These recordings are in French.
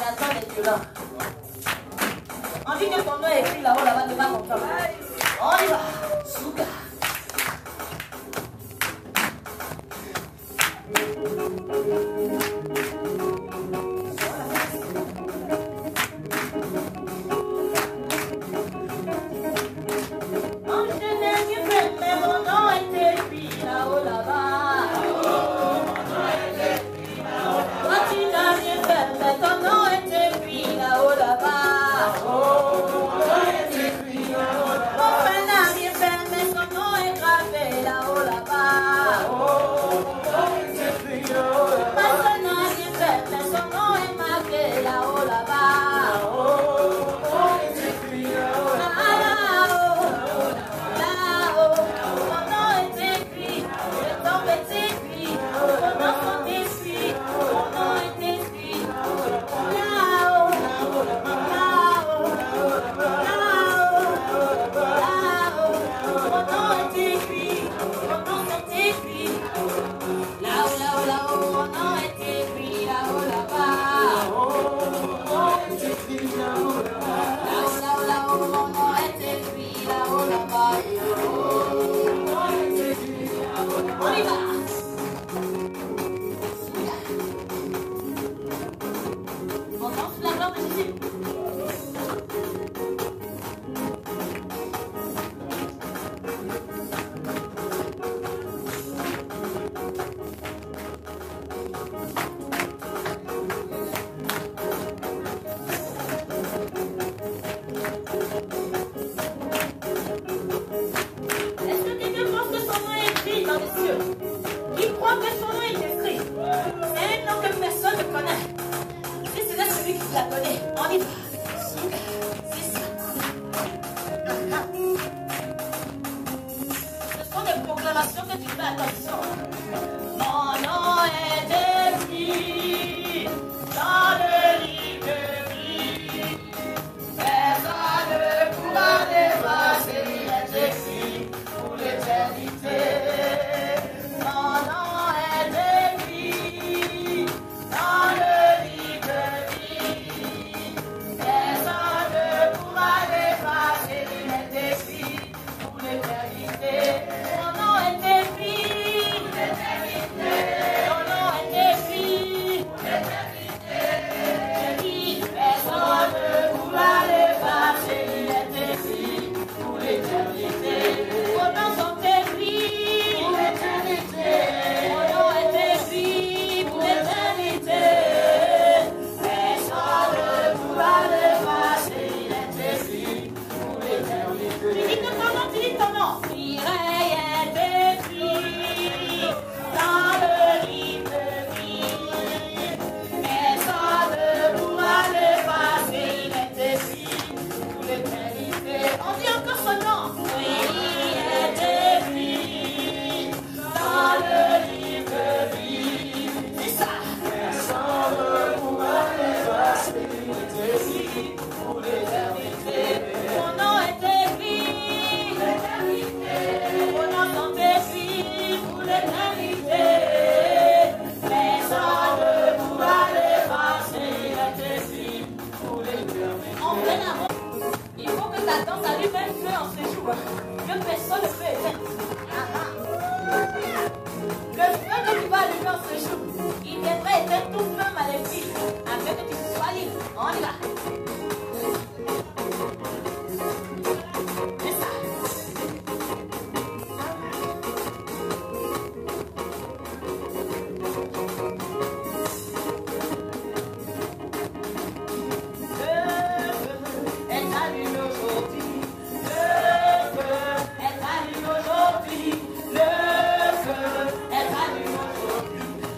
J'attends les violents. On dit que ton nom est écrit là-haut, là-bas, devant mon corps. On y va. Souka.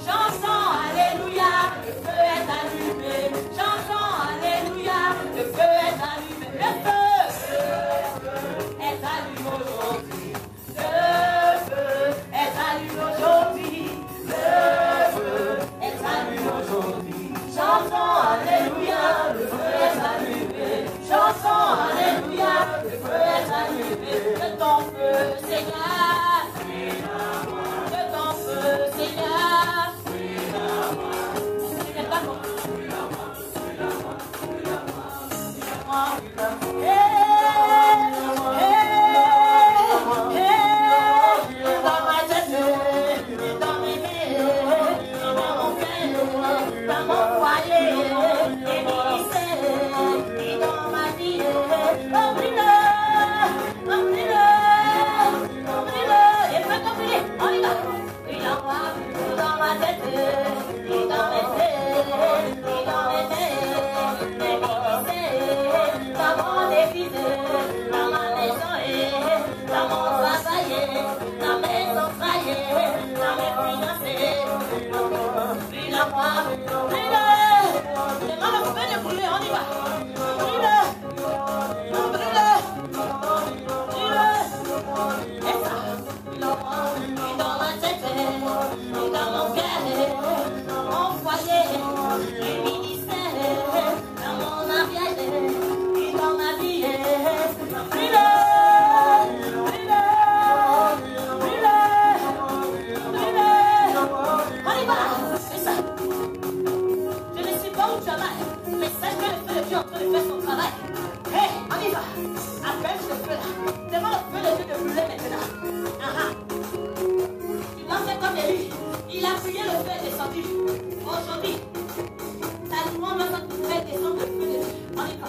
Chanson, alléluia, le feu est allumé. Chanson, alléluia. en train de faire son travail. Hé, on y va. Appelle ce feu-là. Demande au feu de Dieu de brûler maintenant. Tu dois faire comme Élie. Il a prié, le feu est descendu. Aujourd'hui, ta demande doit faire descendre le feu de Dieu. On y va.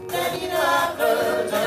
Des miracles,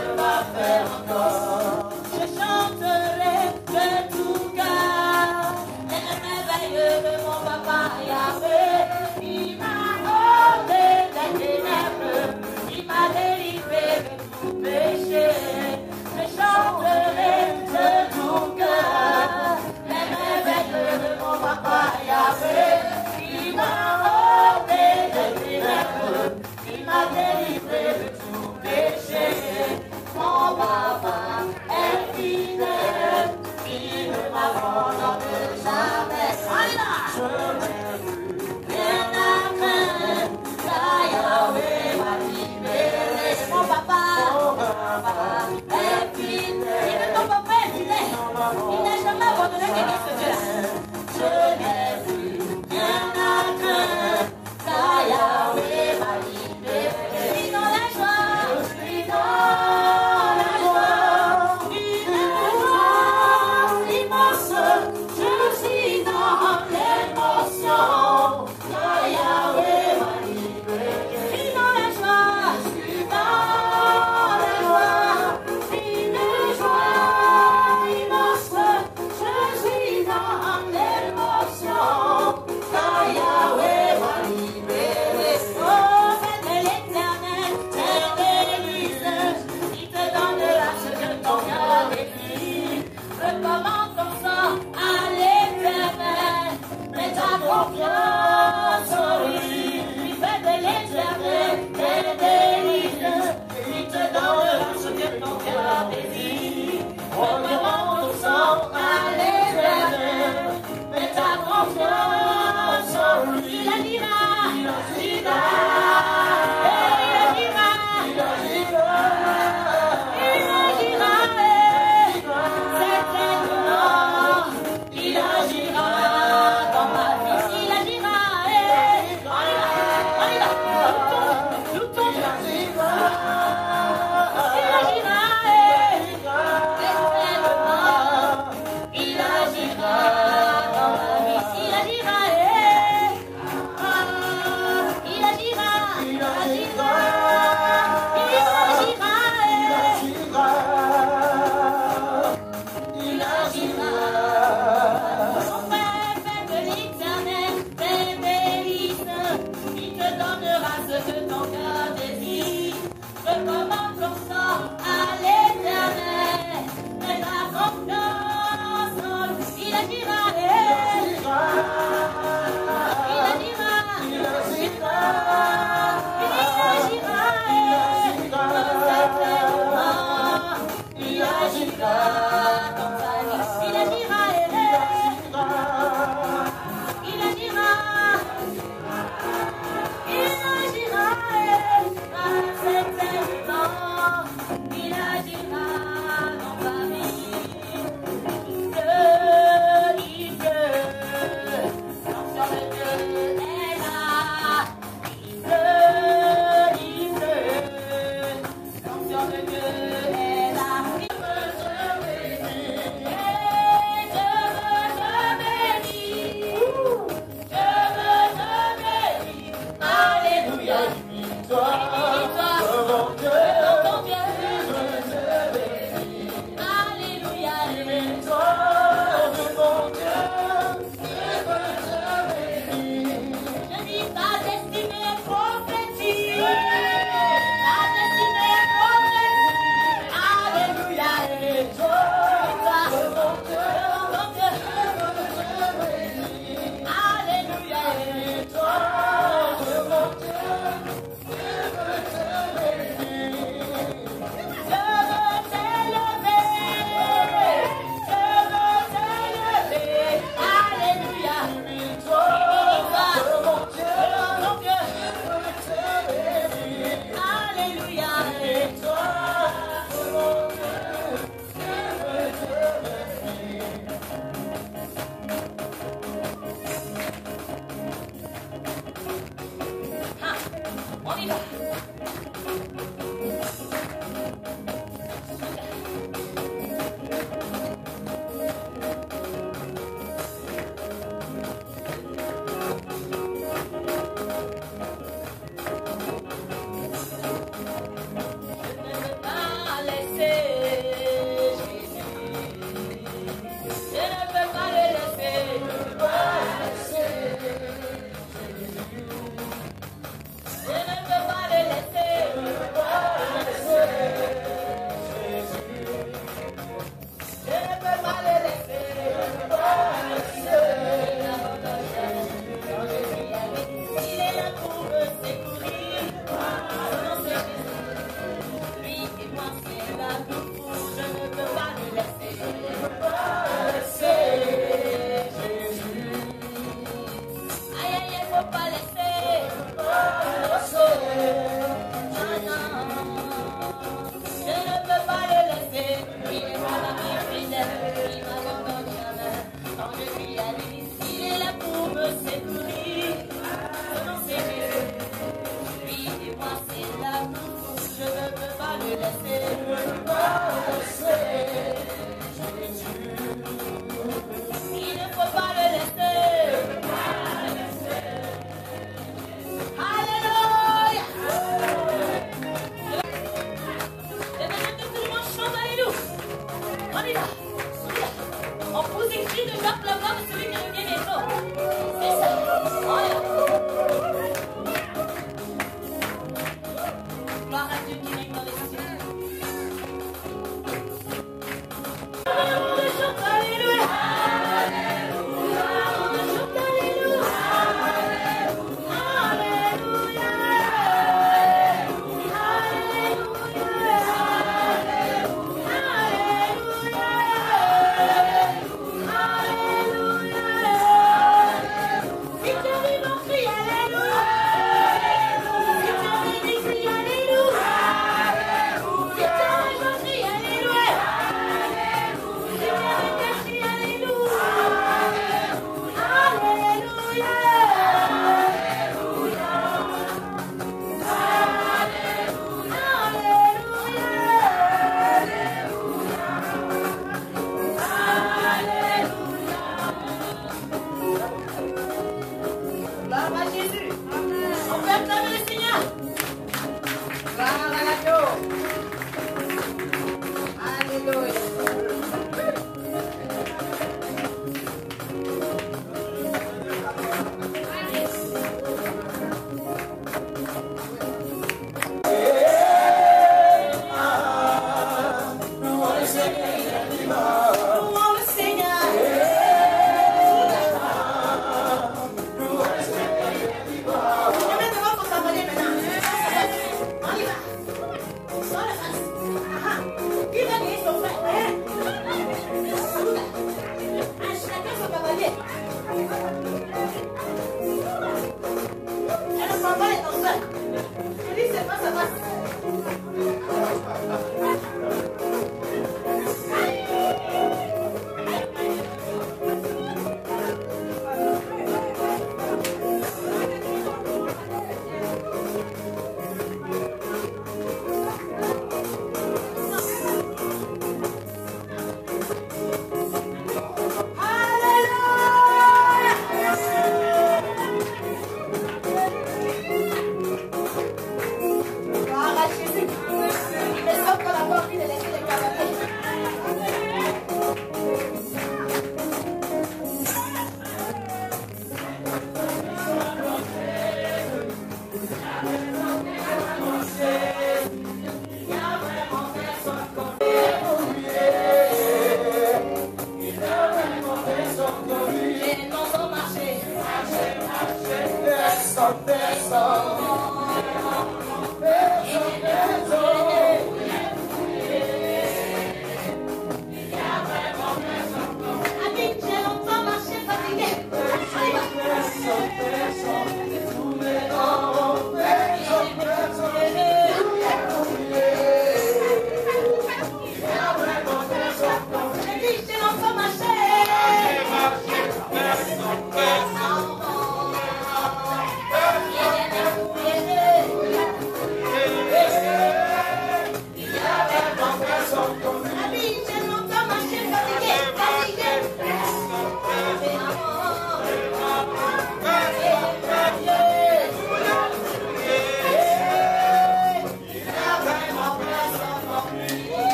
c'est l'amour. Je ne peux pas le laisser. Je ne peux pas le laisser. Il ne faut pas le laisser. Alléluia. Et maintenant que tout le monde chante, alléluia. On y va. On pousse les cris de Jacques Laban, celui qui revient des eaux. C'est ça. On y va. Gloire à Dieu qui règne dans les cieux. On chante alléluia.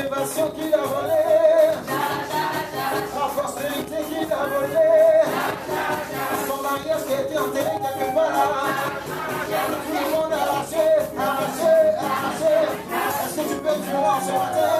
l'élévation qu'il a volée, sa prospérité qu'il a volée, son mariage qui a été enterré quelque part là. Tout le monde arraché. Est-ce que tu peux dire moi ce matin?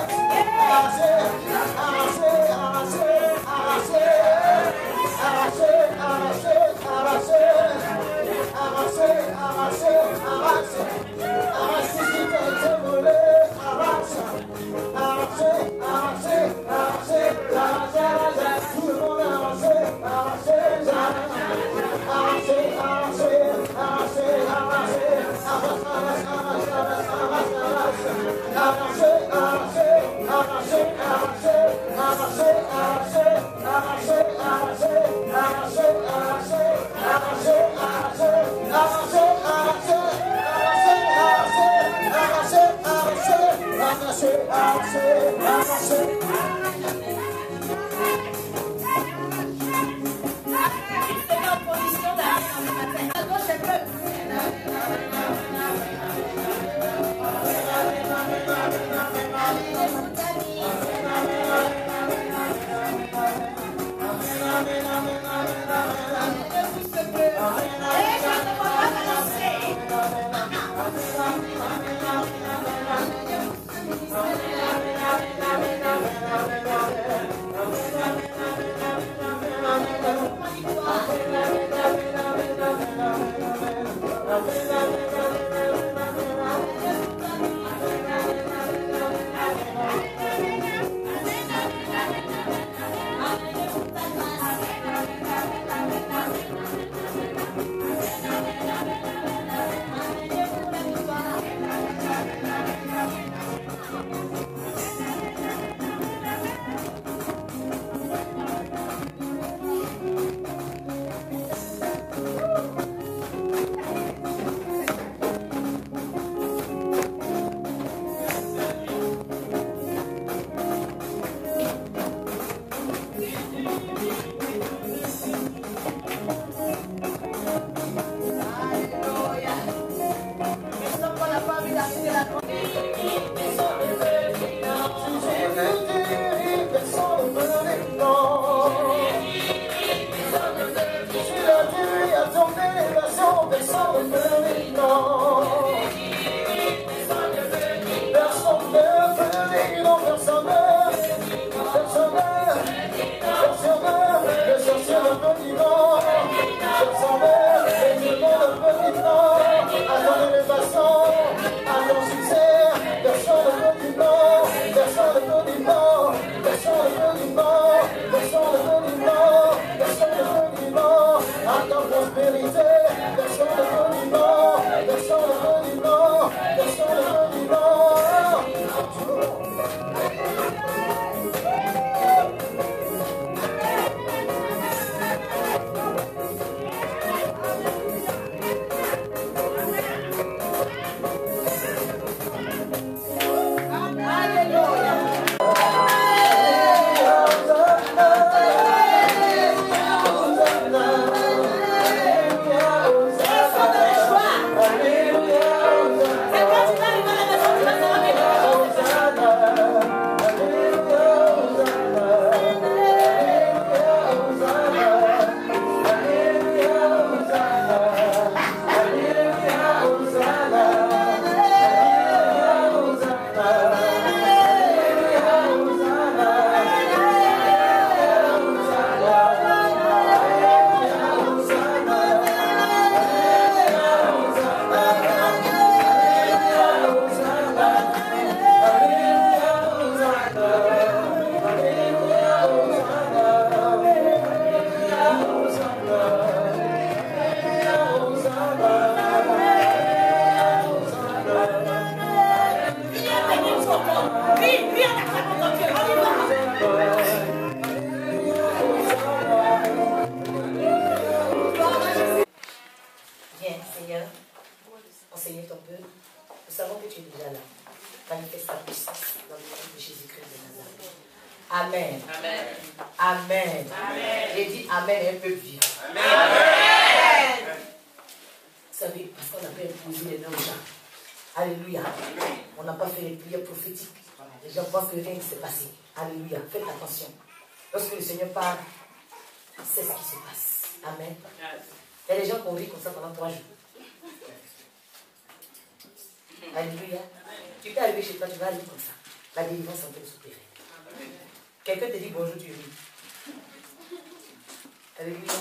Amen. Amen. Amen. Amen. J'ai dit Amen un peu vieux. Amen. Amen. Vous savez, parce qu'on n'a pas imposé les noms aux gens. Alléluia. On n'a pas fait les prières prophétiques. Les gens pensent que rien ne s'est passé. Alléluia. Faites attention. Lorsque le Seigneur parle, c'est ce qui se passe. Amen. Il y a des gens qui ont ri comme ça pendant 3 jours. Alléluia. Tu peux arriver chez toi, tu vas aller comme ça. La délivrance est en train de s'opérer. Quelqu'un te dit bonjour, tu ris. Alléluia.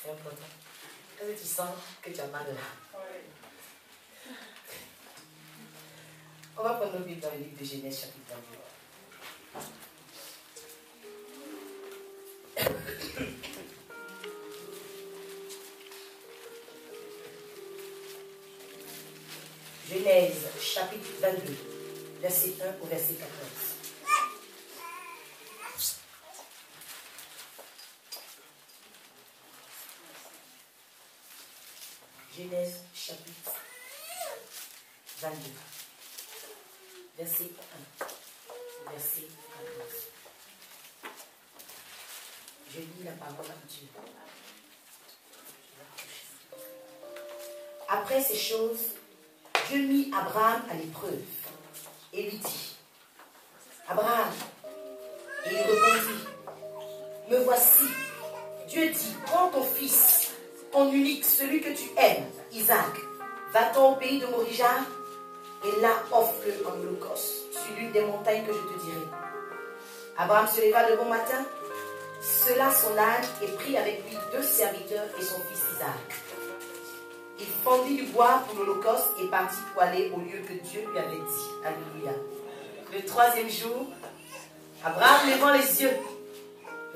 C'est important. Est-ce que tu sens que tu as mal là? On va prendre nos Bibles dans le livre de Genèse, chapitre 22. Genèse, chapitre 22, verset 1 au verset 14. Genèse, chapitre 22, verset 1 au verset 14. Je lis la parole à Dieu. Après ces choses, Dieu mit Abraham à l'épreuve et lui dit, Abraham, et il répondit, me voici. Dieu dit, prends ton fils, ton unique, celui que tu aimes, Isaac, va-t'en au pays de Moriah et là offre-le en holocauste sur l'une des montagnes que je te dirai. Abraham se leva le bon matin, sella son âne et prit avec lui 2 serviteurs et son fils Isaac. Il fendit du bois pour l'holocauste et partit pour aller au lieu que Dieu lui avait dit. Alléluia. Le 3e jour, Abraham, levant les yeux,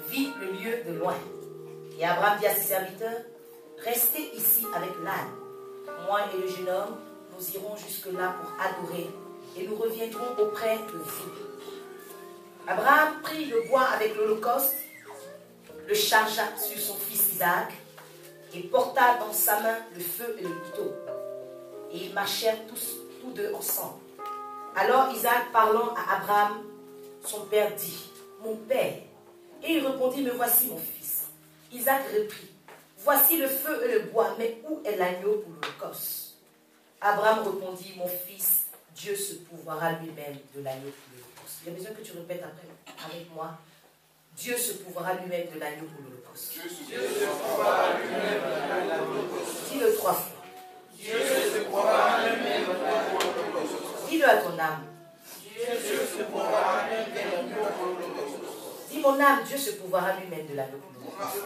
vit le lieu de loin. Et Abraham dit à ses serviteurs, restez ici avec l'âne. Moi et le jeune homme, nous irons jusque-là pour adorer et nous reviendrons auprès de vous. Abraham prit le bois avec l'holocauste, le chargea sur son fils Isaac et porta dans sa main le feu et le couteau. Et ils marchèrent tous deux ensemble. Alors Isaac, parlant à Abraham, son père, dit, mon père. Et il répondit, me voici mon fils. Isaac reprit, voici le feu et le bois, mais où est l'agneau pour l'holocauste? Abraham répondit, mon fils, Dieu se pourvoira lui-même de l'agneau pour l'holocauste. Il y a besoin que tu répètes après avec moi. Dieu se pourvoira lui-même de l'agneau pour l'holocauste. Dieu se pourvoira lui-même de l'holocauste. Dis-le 3 fois. Dieu se pourvoira lui-même de l'holocauste. Dis-le à ton âme. Dieu se pourvoira lui-même de l'holocauste. Dis mon âme, Dieu se pourvoira lui-même de l'agneau pour l'holocauste.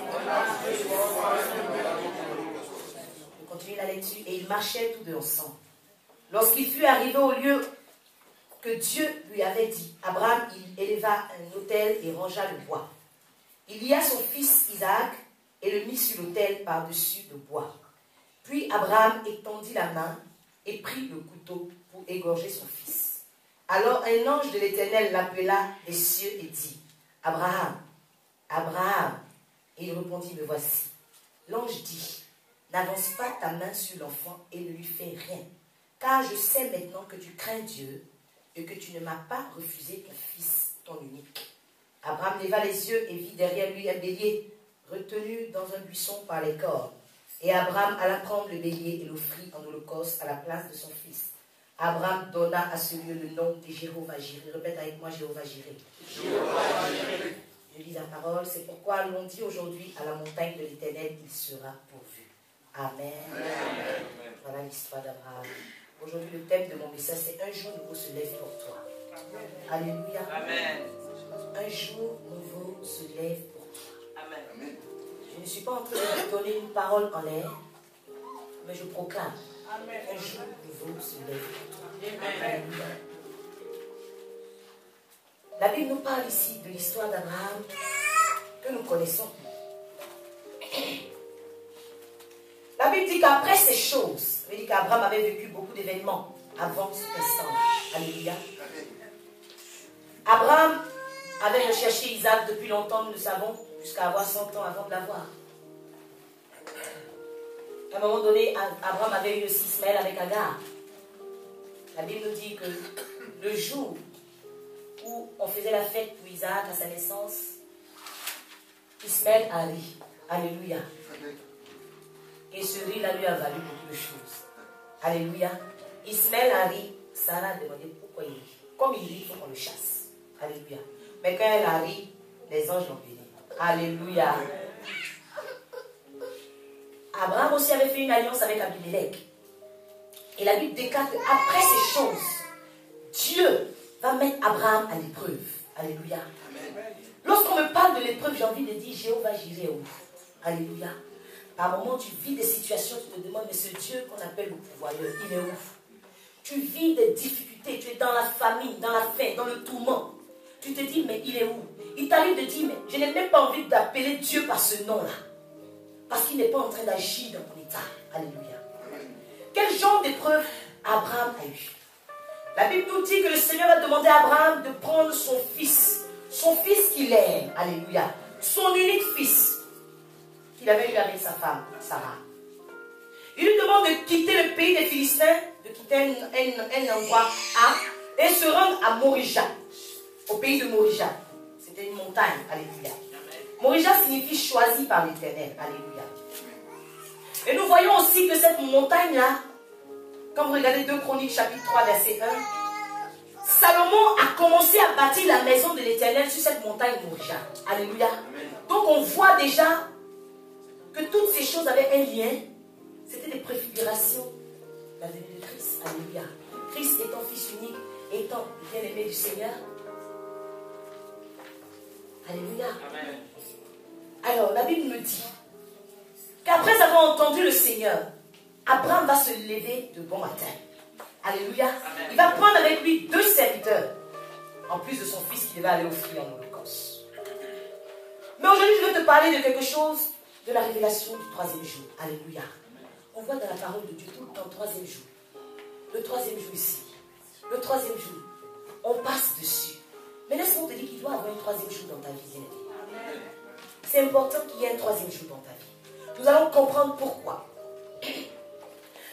On continue la lecture. Et ils marchaient tous deux ensemble. Lorsqu'il fut arrivé au lieu que Dieu lui avait dit, Abraham, il éleva un autel et rangea le bois. Il lia son fils Isaac et le mit sur l'autel par-dessus le bois. Puis Abraham étendit la main et prit le couteau pour égorger son fils. Alors un ange de l'Éternel l'appela des cieux et dit, Abraham, Abraham. Et il répondit, me voici. L'ange dit, n'avance pas ta main sur l'enfant et ne lui fais rien, car je sais maintenant que tu crains Dieu et que tu ne m'as pas refusé ton fils, ton unique. Abraham leva les yeux et vit derrière lui un bélier retenu dans un buisson par les cornes. Et Abraham alla prendre le bélier et l'offrit en holocauste à la place de son fils. Abraham donna à ce lieu le nom de Jéhovah-Jireh. Répète avec moi, Jéhovah-Jireh. Jéhovah-Jireh. Je lis la parole, c'est pourquoi l'on dit aujourd'hui à la montagne de l'Éternel, il sera pourvu. Amen. Amen. Voilà l'histoire d'Abraham. Aujourd'hui, le thème de mon message, c'est un jour nouveau se lève pour toi. Alléluia. Amen. Un jour nouveau se lève pour toi. Amen. Je ne suis pas en train de vous donner une parole en l'air, mais je proclame. Amen. Un jour nouveau se lève pour toi. Amen. Alléluia. La Bible nous parle ici de l'histoire d'Abraham que nous connaissons. La Bible dit qu'après ces choses, ça veut dire qu'Abraham avait vécu beaucoup d'événements avant cet instant. Alléluia. Abraham avait recherché Isaac depuis longtemps, nous le savons, jusqu'à avoir 100 ans avant de l'avoir. À un moment donné, Abraham avait eu aussi Ismaël avec Agar. La Bible nous dit que le jour où on faisait la fête pour Isaac à sa naissance, Ismaël a ri. Alléluia. Et ce riz-là lui a valu beaucoup de choses. Alléluia. Ismaël a ri. Sarah a demandé pourquoi il rit. Comme il rit, il faut qu'on le chasse. Alléluia. Mais quand elle a ri, les anges l'ont béni. Alléluia. Abraham aussi avait fait une alliance avec Abimelech. Et la Bible déclare qu'après ces choses, Dieu va mettre Abraham à l'épreuve. Alléluia. Lorsqu'on me parle de l'épreuve, j'ai envie de dire Jéhovah Jireh où. Alléluia. Par moments, tu vis des situations, tu te demandes, mais ce Dieu qu'on appelle le pourvoyeur, il est où? Tu vis des difficultés, tu es dans la famine, dans la faim, dans le tourment. Tu te dis, mais il est où? Il t'arrive de dire, mais je n'ai même pas envie d'appeler Dieu par ce nom-là. Parce qu'il n'est pas en train d'agir dans mon état. Alléluia. Quel genre d'épreuve Abraham a eu? La Bible nous dit que le Seigneur a demandé à Abraham de prendre son fils qu'il aime. Alléluia. Son unique fils qu'il avait eu avec sa femme, Sarah. Il lui demande de quitter le pays des Philistins, de quitter un endroit et se rendre à Morija, au pays de Morija. C'était une montagne. Alléluia. Morija signifie choisi par l'Éternel. Alléluia. Et nous voyons aussi que cette montagne-là, quand vous regardez 2 Chroniques chapitre 3 verset 1, Salomon a commencé à bâtir la maison de l'Éternel sur cette montagne Morija. Alléluia. Donc on voit déjà que toutes ces choses avaient un lien. C'était des préfigurations de la venue de Christ. Alléluia. Christ étant fils unique, étant bien-aimé du Seigneur. Alléluia. Amen. Alors la Bible me dit qu'après avoir entendu le Seigneur, Abraham va se lever de bon matin. Alléluia. Amen. Il va prendre avec lui 2 serviteurs, en plus de son fils qu'il va aller offrir en holocauste. Mais aujourd'hui, je veux te parler de quelque chose de la révélation du 3e jour. Alléluia. On voit dans la parole de Dieu tout le temps 3e jour. Le 3e jour ici. Le 3e jour. On passe dessus. Mais laisse-moi te dire qu'il doit y avoir un 3e jour dans ta vie. C'est important qu'il y ait un 3e jour dans ta vie. Nous allons comprendre pourquoi.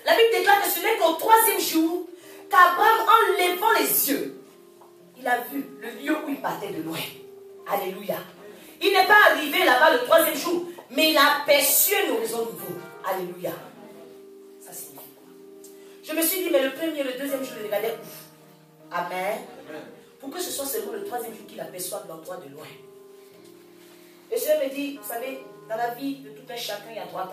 La Bible déclare que ce n'est qu'au 3e jour qu'Abraham, en levant les yeux, il a vu le lieu où il partait de loin. Alléluia. Il n'est pas arrivé là-bas le 3e jour, mais il a aperçu un horizon nouveau. Alléluia. Ça signifie quoi? Je me suis dit, mais le 1er et le 2e jour, il regardait où? Amen. Pour que ce soit seulement le 3e jour qu'il aperçoive l'endroit de loin. Et je me dis, vous savez, dans la vie de tout un chacun, il y a 3 temps.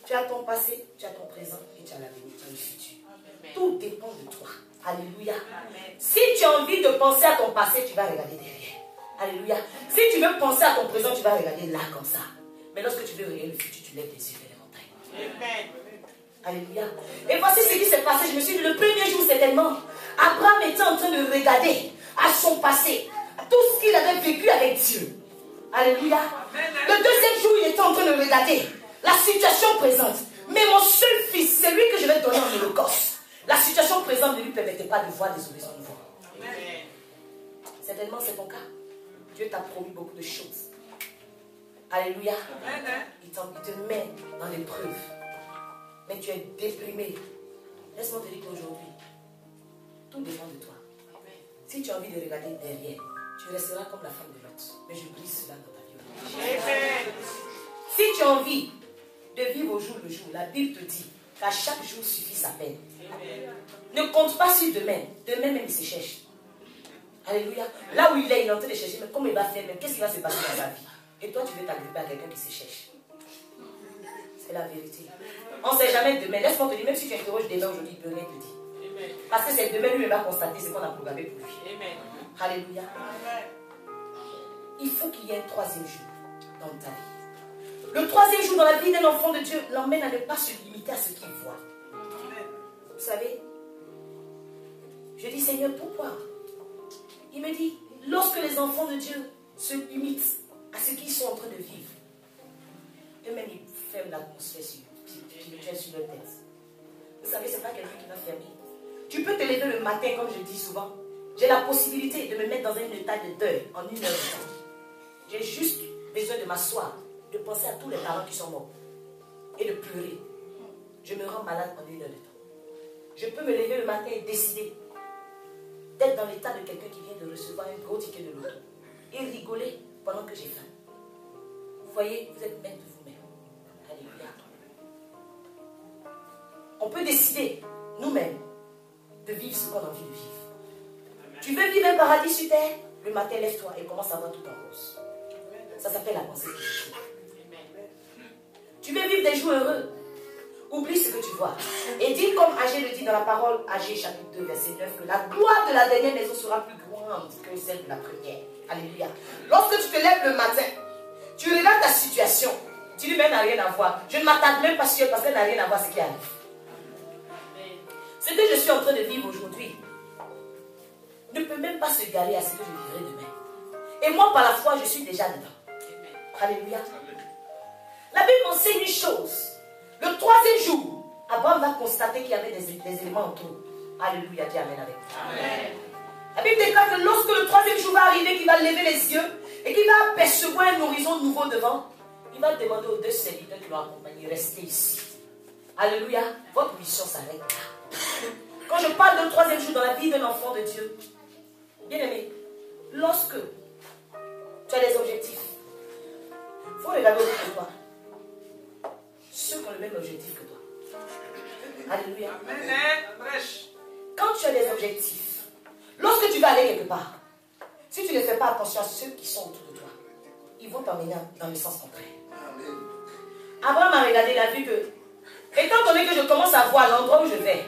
Tu as ton passé, tu as ton présent et tu as l'avenir, tu as le futur. Amen. Tout dépend de toi. Alléluia. Amen. Si tu as envie de penser à ton passé, tu vas regarder derrière. Alléluia. Si tu veux penser à ton présent, tu vas regarder là comme ça. Mais lorsque tu veux regarder le futur, tu lèves les yeux vers les montagnes. Amen. Alléluia. Et voici ce qui s'est passé. Je me suis dit, le 1er jour, certainement, Abraham était en train de regarder à son passé, à tout ce qu'il avait vécu avec Dieu. Alléluia. Amen. Le 2e jour, il était en train de regarder la situation présente. Mais mon seul fils, c'est lui que je vais donner en holocauste. La situation présente ne lui permettait pas de voir des horizons nouveaux. Amen. Certainement, c'est ton cas. Dieu t'a promis beaucoup de choses. Alléluia. Amen. Il te met dans l'épreuve. Mais tu es déprimé. Laisse-moi te dire qu'aujourd'hui, tout dépend de toi. Amen. Si tu as envie de regarder derrière, tu resteras comme la femme de Lot. Mais je brise cela dans ta vie. Amen. Si tu as envie de vivre au jour le jour, la Bible te dit qu'à chaque jour suffit sa peine. Amen. Ne compte pas sur demain. Demain même il se cherche. Alléluia. Là où il est en train de chercher, mais comment il va faire, mais qu'est-ce qui va se passer dans sa vie? Et toi tu veux t'agripper à quelqu'un qui se cherche. C'est la vérité. On ne sait jamais demain. Laisse-moi te dire, même si tu interroges demain aujourd'hui, il peut rien te dire. Parce que c'est demain lui va constater ce qu'on a programmé pour lui. Amen. Alléluia. Amen. Il faut qu'il y ait un 3e jour dans ta vie. Le 3e jour dans la vie d'un enfant de Dieu l'emmène à ne pas se limiter à ce qu'il voit. Amen. Vous savez, je dis Seigneur, pourquoi? Il me dit, lorsque les enfants de Dieu se limitent à ce qu'ils sont en train de vivre, eux-mêmes ils ferment l'atmosphère spirituelle sur leur tête. Vous savez, ce n'est pas quelqu'un qui va fermer. Tu peux te lever le matin, comme je dis souvent. J'ai la possibilité de me mettre dans un état de deuil en 1 heure de temps. J'ai juste besoin de m'asseoir, de penser à tous les parents qui sont morts et de pleurer. Je me rends malade en 1 heure de temps. Je peux me lever le matin et décider d'être dans l'état de quelqu'un qui vient de recevoir un gros ticket de loto et rigoler pendant que j'ai faim. Vous voyez, vous êtes maître de vous-même. Alléluia. On peut décider nous-mêmes de de vivre ce qu'on a envie de vivre. Tu veux vivre un paradis sur terre? Le matin, lève-toi et commence à voir tout en rose. Ça s'appelle la pensée positive. Tu veux vivre des jours heureux? Oublie ce que tu vois. Et dis comme Agé le dit dans la parole, Agé chapitre 2, verset 9, que la gloire de la dernière maison sera plus grande que celle de la première. Alléluia. Lorsque tu te lèves le matin, tu regardes ta situation. Tu dis, mais elle n'a rien à voir. Je ne m'attarde même pas sur elle parce qu'elle n'a rien à voir ce qui arrive. Ce que je suis en train de vivre aujourd'hui ne peut même pas se égaler à ce que je vivrai demain. Et moi, par la foi, je suis déjà dedans. Alléluia. La Bible enseigne une chose. Le 3e jour, Abraham va constater qu'il y avait des éléments en trop. Alléluia, dis amen avec moi. Amen. La Bible déclare que lorsque le 3e jour va arriver, qu'il va lever les yeux et qu'il va apercevoir un horizon nouveau devant, il va demander aux 2 serviteurs qui l'ont accompagné, restez ici. Alléluia, votre mission s'arrête là. Quand je parle d'un 3e jour dans la vie d'un enfant de Dieu, bien aimé, lorsque tu as des objectifs, il faut regarder autour de toi. Ceux qui ont le même objectif que toi. Alléluia. Quand tu as des objectifs, lorsque tu vas aller quelque part, si tu ne fais pas attention à ceux qui sont autour de toi, ils vont t'emmener dans le sens contraire. Abraham a regardé, il a vu que, étant donné que je commence à voir l'endroit où je vais,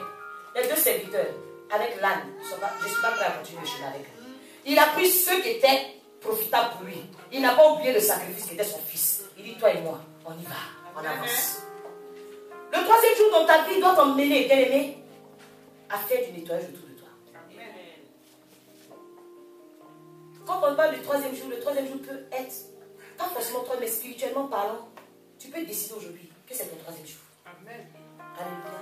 les 2 serviteurs, avec l'âne, je ne suis pas prêt à continuer le chemin avec eux. Il a pris ceux qui étaient profitables pour lui. Il n'a pas oublié le sacrifice qui était son fils. Il dit, toi et moi, on y va, on avance. Le 3e jour dans ta vie doit t'emmener, bien aimé, à faire du nettoyage autour de toi. Quand on parle du 3e jour, le 3e jour peut être, pas forcément toi, mais spirituellement parlant, tu peux décider aujourd'hui que c'est ton 3e jour. Amen. Alléluia.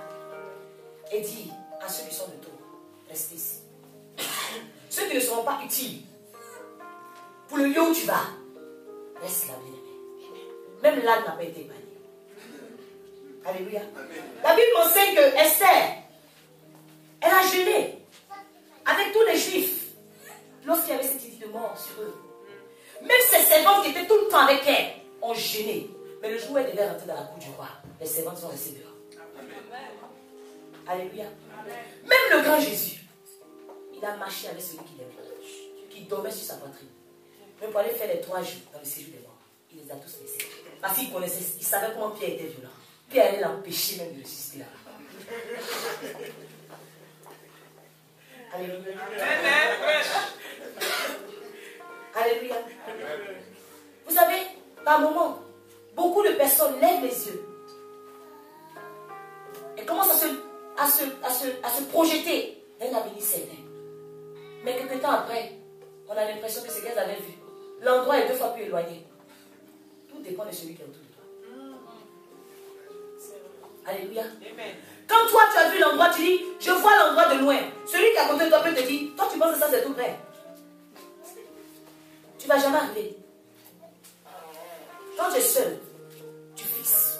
Et dis à ceux qui sont de toi, restez ici. Ceux qui ne seront pas utiles pour le lieu où tu vas, reste là, bien aimé. Même l'âne n'a pas été épargné. Alléluia. La Bible m'enseigne que Esther, elle a jeûné avec tous les Juifs lorsqu'il y avait cette idée de mort sur eux. Même ses servantes qui étaient tout le temps avec elle ont jeûné. Mais le jour où elle devait rentrer dans la cour du roi, les servantes sont restées dehors. Alléluia. Même le grand Jésus, il a marché avec celui qui l'aimait, qui dormait sur sa poitrine. Mais pour aller faire les 3 jours dans le séjour des morts, il les a tous laissés. Parce qu'il connaissait, il savait comment Pierre était violent. Pierre allait l'empêcher même de résister là. Alléluia. Alléluia. Vous savez, par moment, beaucoup de personnes lèvent les yeux et commencent à se projeter dans un avenir certain. Mais quelque temps après, on a l'impression que ce qu'elles avaient vu, l'endroit est 2 fois plus éloigné. Tout dépend de celui qui est autour de toi. Alléluia. Amen. Quand toi tu as vu l'endroit, tu dis, je vois l'endroit de loin. Celui qui est à côté de toi peut te dire, toi tu penses que ça c'est tout près. Tu ne vas jamais arriver. Quand tu es seul, tu fixes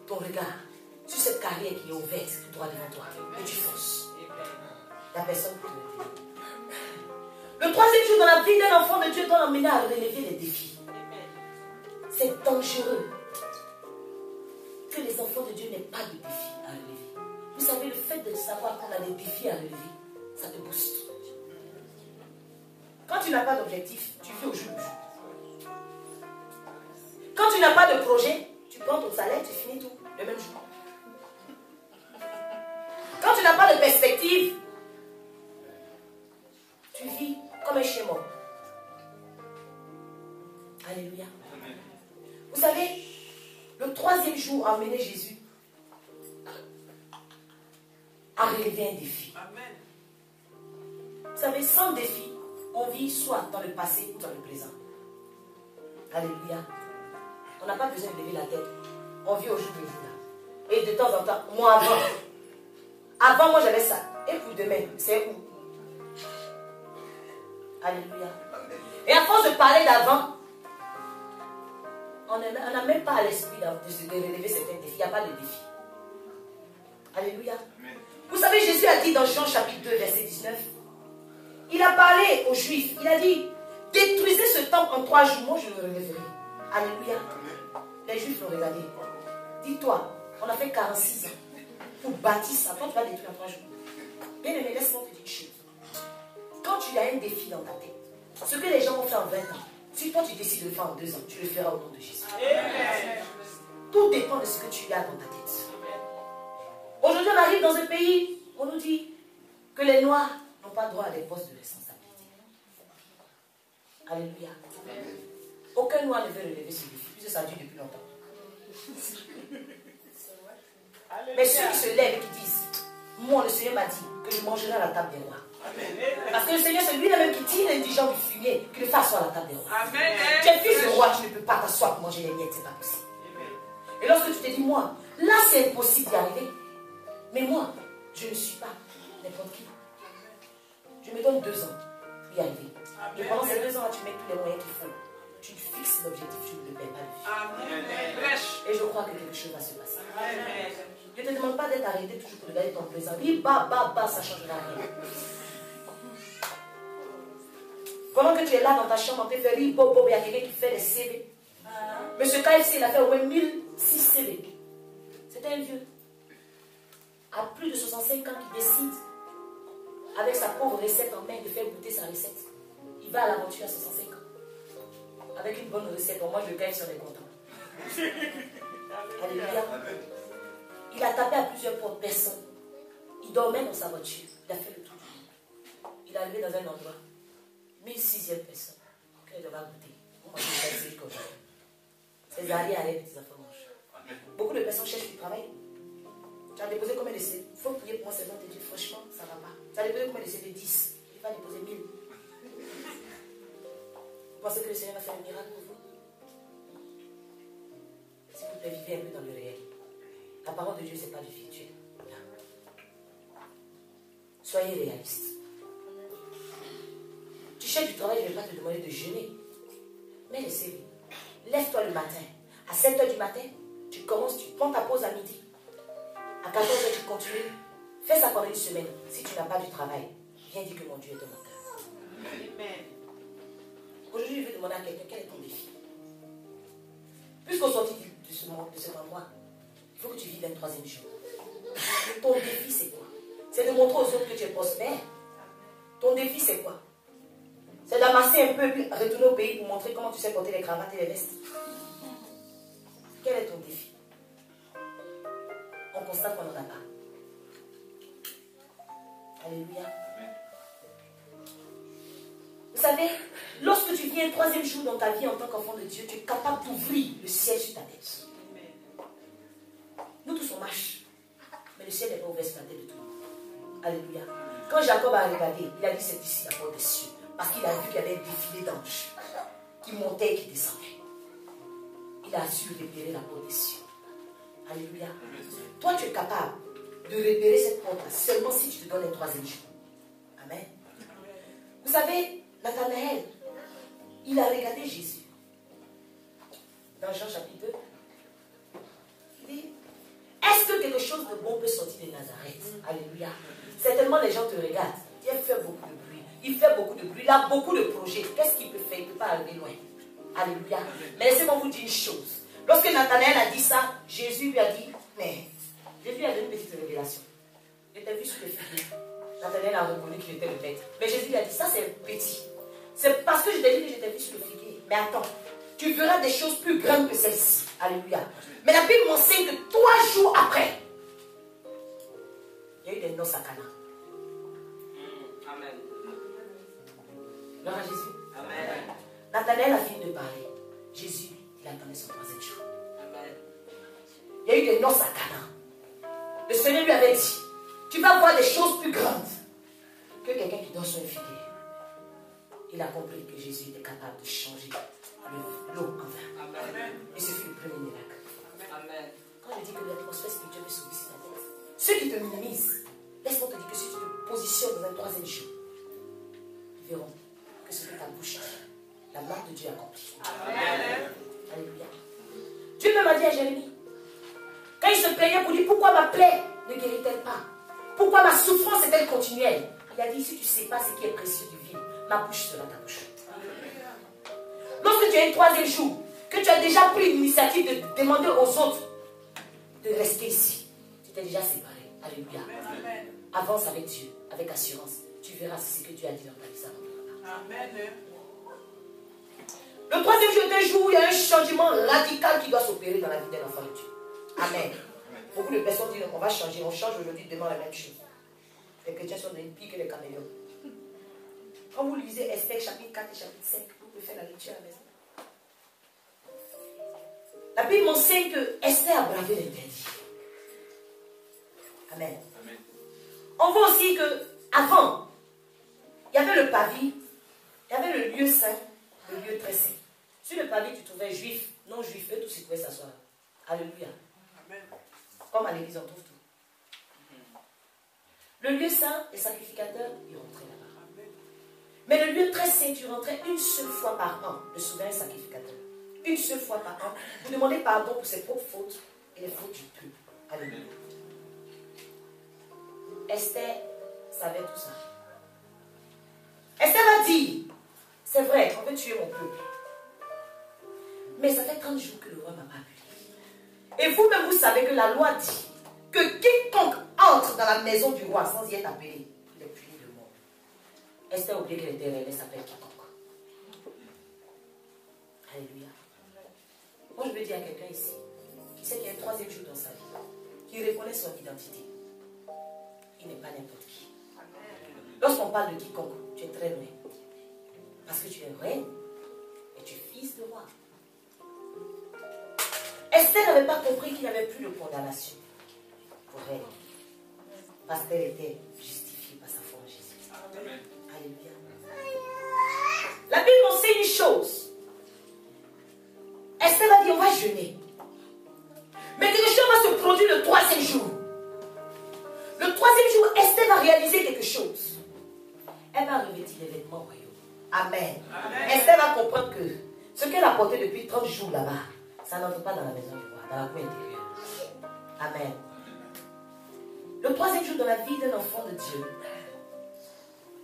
ton regard sur cette carrière qui est ouverte, tout droit devant toi, et tu fonces. La personne peut te dire. Le 3e jour dans la vie d'un enfant de Dieu doit l'emmener à relever les défis. C'est dangereux que les enfants de Dieu n'aient pas de défis à relever. Vous savez, le fait de savoir qu'on a des défis à relever, ça te booste. Quand tu n'as pas d'objectif, tu vis au jour le jour. Quand tu n'as pas de projet, tu prends ton salaire, tu finis tout le même jour. Quand tu n'as pas de perspective, tu vis comme un chien mort. Alléluia. Vous savez, le 3e jour a emmené Jésus à relever un défi. Vous savez, sans défi, on vit soit dans le passé ou dans le présent. Alléluia. On n'a pas besoin de lever la tête. On vit au jour le jour. Et de temps en temps, moi avant moi j'avais ça. Et pour demain, c'est où? Alléluia. Et à force de parler d'avant, on n'a même pas à l'esprit de relever certains défis. Il n'y a pas de défi. Alléluia. Vous savez, Jésus a dit dans Jean chapitre 2, verset 19, il a parlé aux Juifs. Il a dit, détruisez ce temple en 3 jours, moi je le relèverai. Alléluia. Les Juifs l'ont regardé. Dis-toi, on a fait 46 ans pour bâtir ça. Toi, tu vas détruire en 3 jours. Mais laisse-moi te dire une chose. Quand tu as un défi dans ta tête, ce que les gens ont fait en 20 ans, si toi tu décides de le faire en 2 ans, tu le feras au nom de Jésus. Amen. Tout dépend de ce que tu as dans ta tête. Aujourd'hui, on arrive dans un pays, on nous dit que les Noirs n'ont pas droit à des postes de responsabilité. Alléluia. Aucun Noir ne veut relever ce défi, puisque ça dure depuis longtemps. Mais ceux qui se lèvent et qui disent, moi le Seigneur m'a dit que je mangerai à la table des rois. Parce que le Seigneur, c'est lui même qui tire l'indigent du fumier, qui le fait asseoir à la table des rois. Tu es fils de roi, tu ne peux pas t'asseoir pour manger les miettes, c'est pas possible. Et lorsque tu te dis, moi, là c'est impossible d'y arriver. Mais moi, je ne suis pas n'importe qui. Je me donne 2 ans pour y arriver. Et pendant ces 2 ans, tu mets tous les moyens qu'il faut. Tu fixes l'objectif, tu ne le perds pas de vue. Et je crois que quelque chose va se passer. Je ne te demande pas d'être arrêté toujours pour regarder ton présent. Dis bah, ça ne changera rien. Pendant que tu es là dans ta chambre, en train de faire il y a quelqu'un qui fait des CV. Monsieur KFC, il a fait au moins 1006 CV. C'était un vieux. À plus de 65 ans, qui décide, avec sa pauvre recette en main, de faire goûter sa recette. Il va à l'aventure à 65 ans. Avec une bonne recette. Au moins, le KFC, on est content. Alléluia. Il a tapé à plusieurs portes, personne. Il dormait dans sa voiture. Il a fait le tour du monde. Il est arrivé dans un endroit. 1006e personne. Qu'elle devra goûter. On mange le KFC comme ça. Ses alliés arrêtent des enfants mangent. Beaucoup de personnes cherchent du travail. Tu as déposé combien de CV? Il faut prier pour moi seulement te dire franchement, ça ne va pas. Tu as déposé combien de CV? 10. Il va déposer 1000. Vous pensez que le Seigneur va faire un miracle pour vous? S'il vous plaît, vivez un peu dans le réel. La parole de Dieu, ce n'est pas du virtuel. Soyez réalistes. Tu cherches du travail, je ne vais pas te demander de jeûner. Mais le CV. Lève-toi le matin. À 7 h du matin, tu commences, tu prends ta pause à midi. À 14 h, tu continues. Fais ça pendant une semaine. Si tu n'as pas du travail, viens dire que mon Dieu est dans mon cœur. Amen. Aujourd'hui, je vais demander à quelqu'un, quel est ton défi? Puisqu'on sortit de cet endroit, il faut que tu vives un 3e jour. Ton défi, c'est quoi? C'est de montrer aux autres que tu es prospère. Ton défi, c'est quoi? C'est d'amasser un peu, puis retourner au pays pour montrer comment tu sais porter les cravates et les vestes. Quel est ton défi? On constate qu'on n'en a pas. Alléluia. Vous savez, lorsque tu viens un 3e jour dans ta vie en tant qu'enfant de Dieu, tu es capable d'ouvrir le ciel sur ta tête. Nous tous on marche, mais le ciel n'est pas ouvert sur la tête de tout le monde. Alléluia. Quand Jacob a regardé, il a dit c'est ici la porte des cieux. Parce qu'il a vu qu'il y avait un défilé d'anges qui montaient et qui descendaient. Il a su repérer la porte des cieux. Alléluia. Toi, tu es capable de repérer cette porte-là seulement si tu te donnes un 3e jour. Amen. Vous savez, Nathanaël, il a regardé Jésus. Dans Jean chapitre 2, il dit, est-ce que quelque chose de bon peut sortir de Nazareth? Alléluia. Certainement les gens te regardent. Il fait beaucoup de bruit. Il fait beaucoup de bruit. Il a beaucoup de projets. Qu'est-ce qu'il peut faire? Il ne peut pas aller loin. Alléluia. Mais laissez-moi vous dire une chose. Lorsque Nathanaël a dit ça, Jésus lui a dit, mais Jésus a donné une petite révélation. Il était vu sur le figuier. Nathanaël a reconnu qu'il était le maître. Mais Jésus lui a dit, ça c'est petit. C'est parce que je t'ai dit que j'étais vu sur le figuier. Mais attends, tu verras des choses plus grandes que celle-ci. Alléluia. Mais la Bible m'enseigne que 3 jours après, il y a eu des noces à Cana. Amen. Gloire à Jésus. Amen. Nathanaël a fini de parler. Jésus, il attendait son 3e jour. Amen. Il y a eu des noces à Cana. Le Seigneur lui avait dit, tu vas voir des choses plus grandes que quelqu'un qui dort sur un figuier. Il a compris que Jésus était capable de changer l'eau en vin. Amen. Et ce fut le premier miracle. Amen. Quand je dis que l'atmosphère spirituelle peut sauver sur la tête, ceux qui te minimisent, laisse-moi te dire que si tu te positionnes dans un 3e jour, ils verront que ce que ta bouche dit, la main de Dieu accomplit. Amen. Alléluia. Dieu me m'a dit à Jérémie, quand il se plaignait pour dire pourquoi ma plaie ne guérit-elle pas, pourquoi ma souffrance est-elle continuelle, il a dit, si tu ne sais pas ce qui est précieux du vide, ma bouche sera ta bouche. Lorsque tu as un 3e jour, que tu as déjà pris l'initiative de demander aux autres de rester ici, tu t'es déjà séparé. Alléluia. Avance avec Dieu. avec assurance, tu verras si ce que Dieu a dit dans ta vie, ça n'entrera pas. Amen. Le troisième jour est un jour où il y a un changement radical qui doit s'opérer dans la vie d'un enfant de Dieu. Amen. Beaucoup de personnes disent qu'on va changer, on change aujourd'hui, demain la même chose. Les chrétiens sont des pires que les caméléons. Quand vous lisez Esther chapitre 4 et chapitre 5, vous pouvez faire la lecture à la maison. La Bible m'enseigne que Esther a bravé l'interdit. Amen. Amen. On voit aussi que avant, il y avait le pavis, il y avait le lieu saint, le lieu très saint. Sur le pavis, tu trouvais juifs, non juifs, eux tous ils pouvaient s'asseoir. Alléluia. Amen. Comme à l'église, on trouve tout. Le lieu saint, les sacrificateurs, ils rentraient là-bas. Mais le lieu très saint, tu rentrais une seule fois par an, le souverain sacrificateur. Une seule fois par an. Vous demandez pardon pour ses propres fautes et les fautes du peuple. Alléluia. Esther savait tout ça. Esther a dit, c'est vrai, on veut tuer mon peuple. Mais ça fait 30 jours que le roi m'a pas appelé. Et vous-même, vous savez que la loi dit que quiconque entre dans la maison du roi sans y être appelé, il est puni de mort. Esther a oublié qu'elle était reine, elle s'appelle quiconque. Alléluia. Moi, je veux dire à quelqu'un ici, qui sait qu'il y a un troisième jour dans sa vie, qui reconnaît son identité. Il n'est pas n'importe qui. Lorsqu'on parle de quiconque, tu es très loin. Parce que tu es reine et tu es fils de roi. Esther n'avait pas compris qu'il n'y avait plus de condamnation pour elle. Parce qu'elle était justifiée par sa foi en Jésus. Amen. Alléluia. La Bible enseigne une chose. Esther a dit, on va jeûner. Mais quelque chose va se produire le troisième jour. Le troisième jour, Esther va réaliser quelque chose. Elle va revêtir les vêtements royaux. Amen. Amen. Esther va comprendre que ce qu'elle a porté depuis 30 jours là-bas, ça n'entre pas dans la maison du roi, dans la cour intérieure. Amen. Le troisième jour dans la vie d'un enfant de Dieu,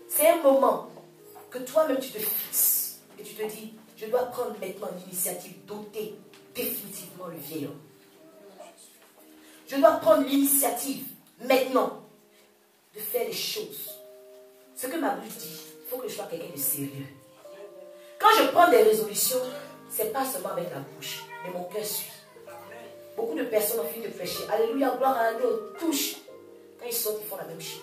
c'est un moment que toi-même tu te fixes et tu te dis, je dois prendre maintenant l'initiative d'ôter définitivement le vieil homme. Je dois prendre l'initiative maintenant de faire les choses. Ce que ma Bible dit, il faut que je sois quelqu'un de sérieux. Quand je prends des résolutions, ce n'est pas seulement avec la bouche, mais mon cœur suit. Beaucoup de personnes ont fini de prêcher. Alléluia, gloire à Dieu, touche. Quand ils sortent, ils font la même chose.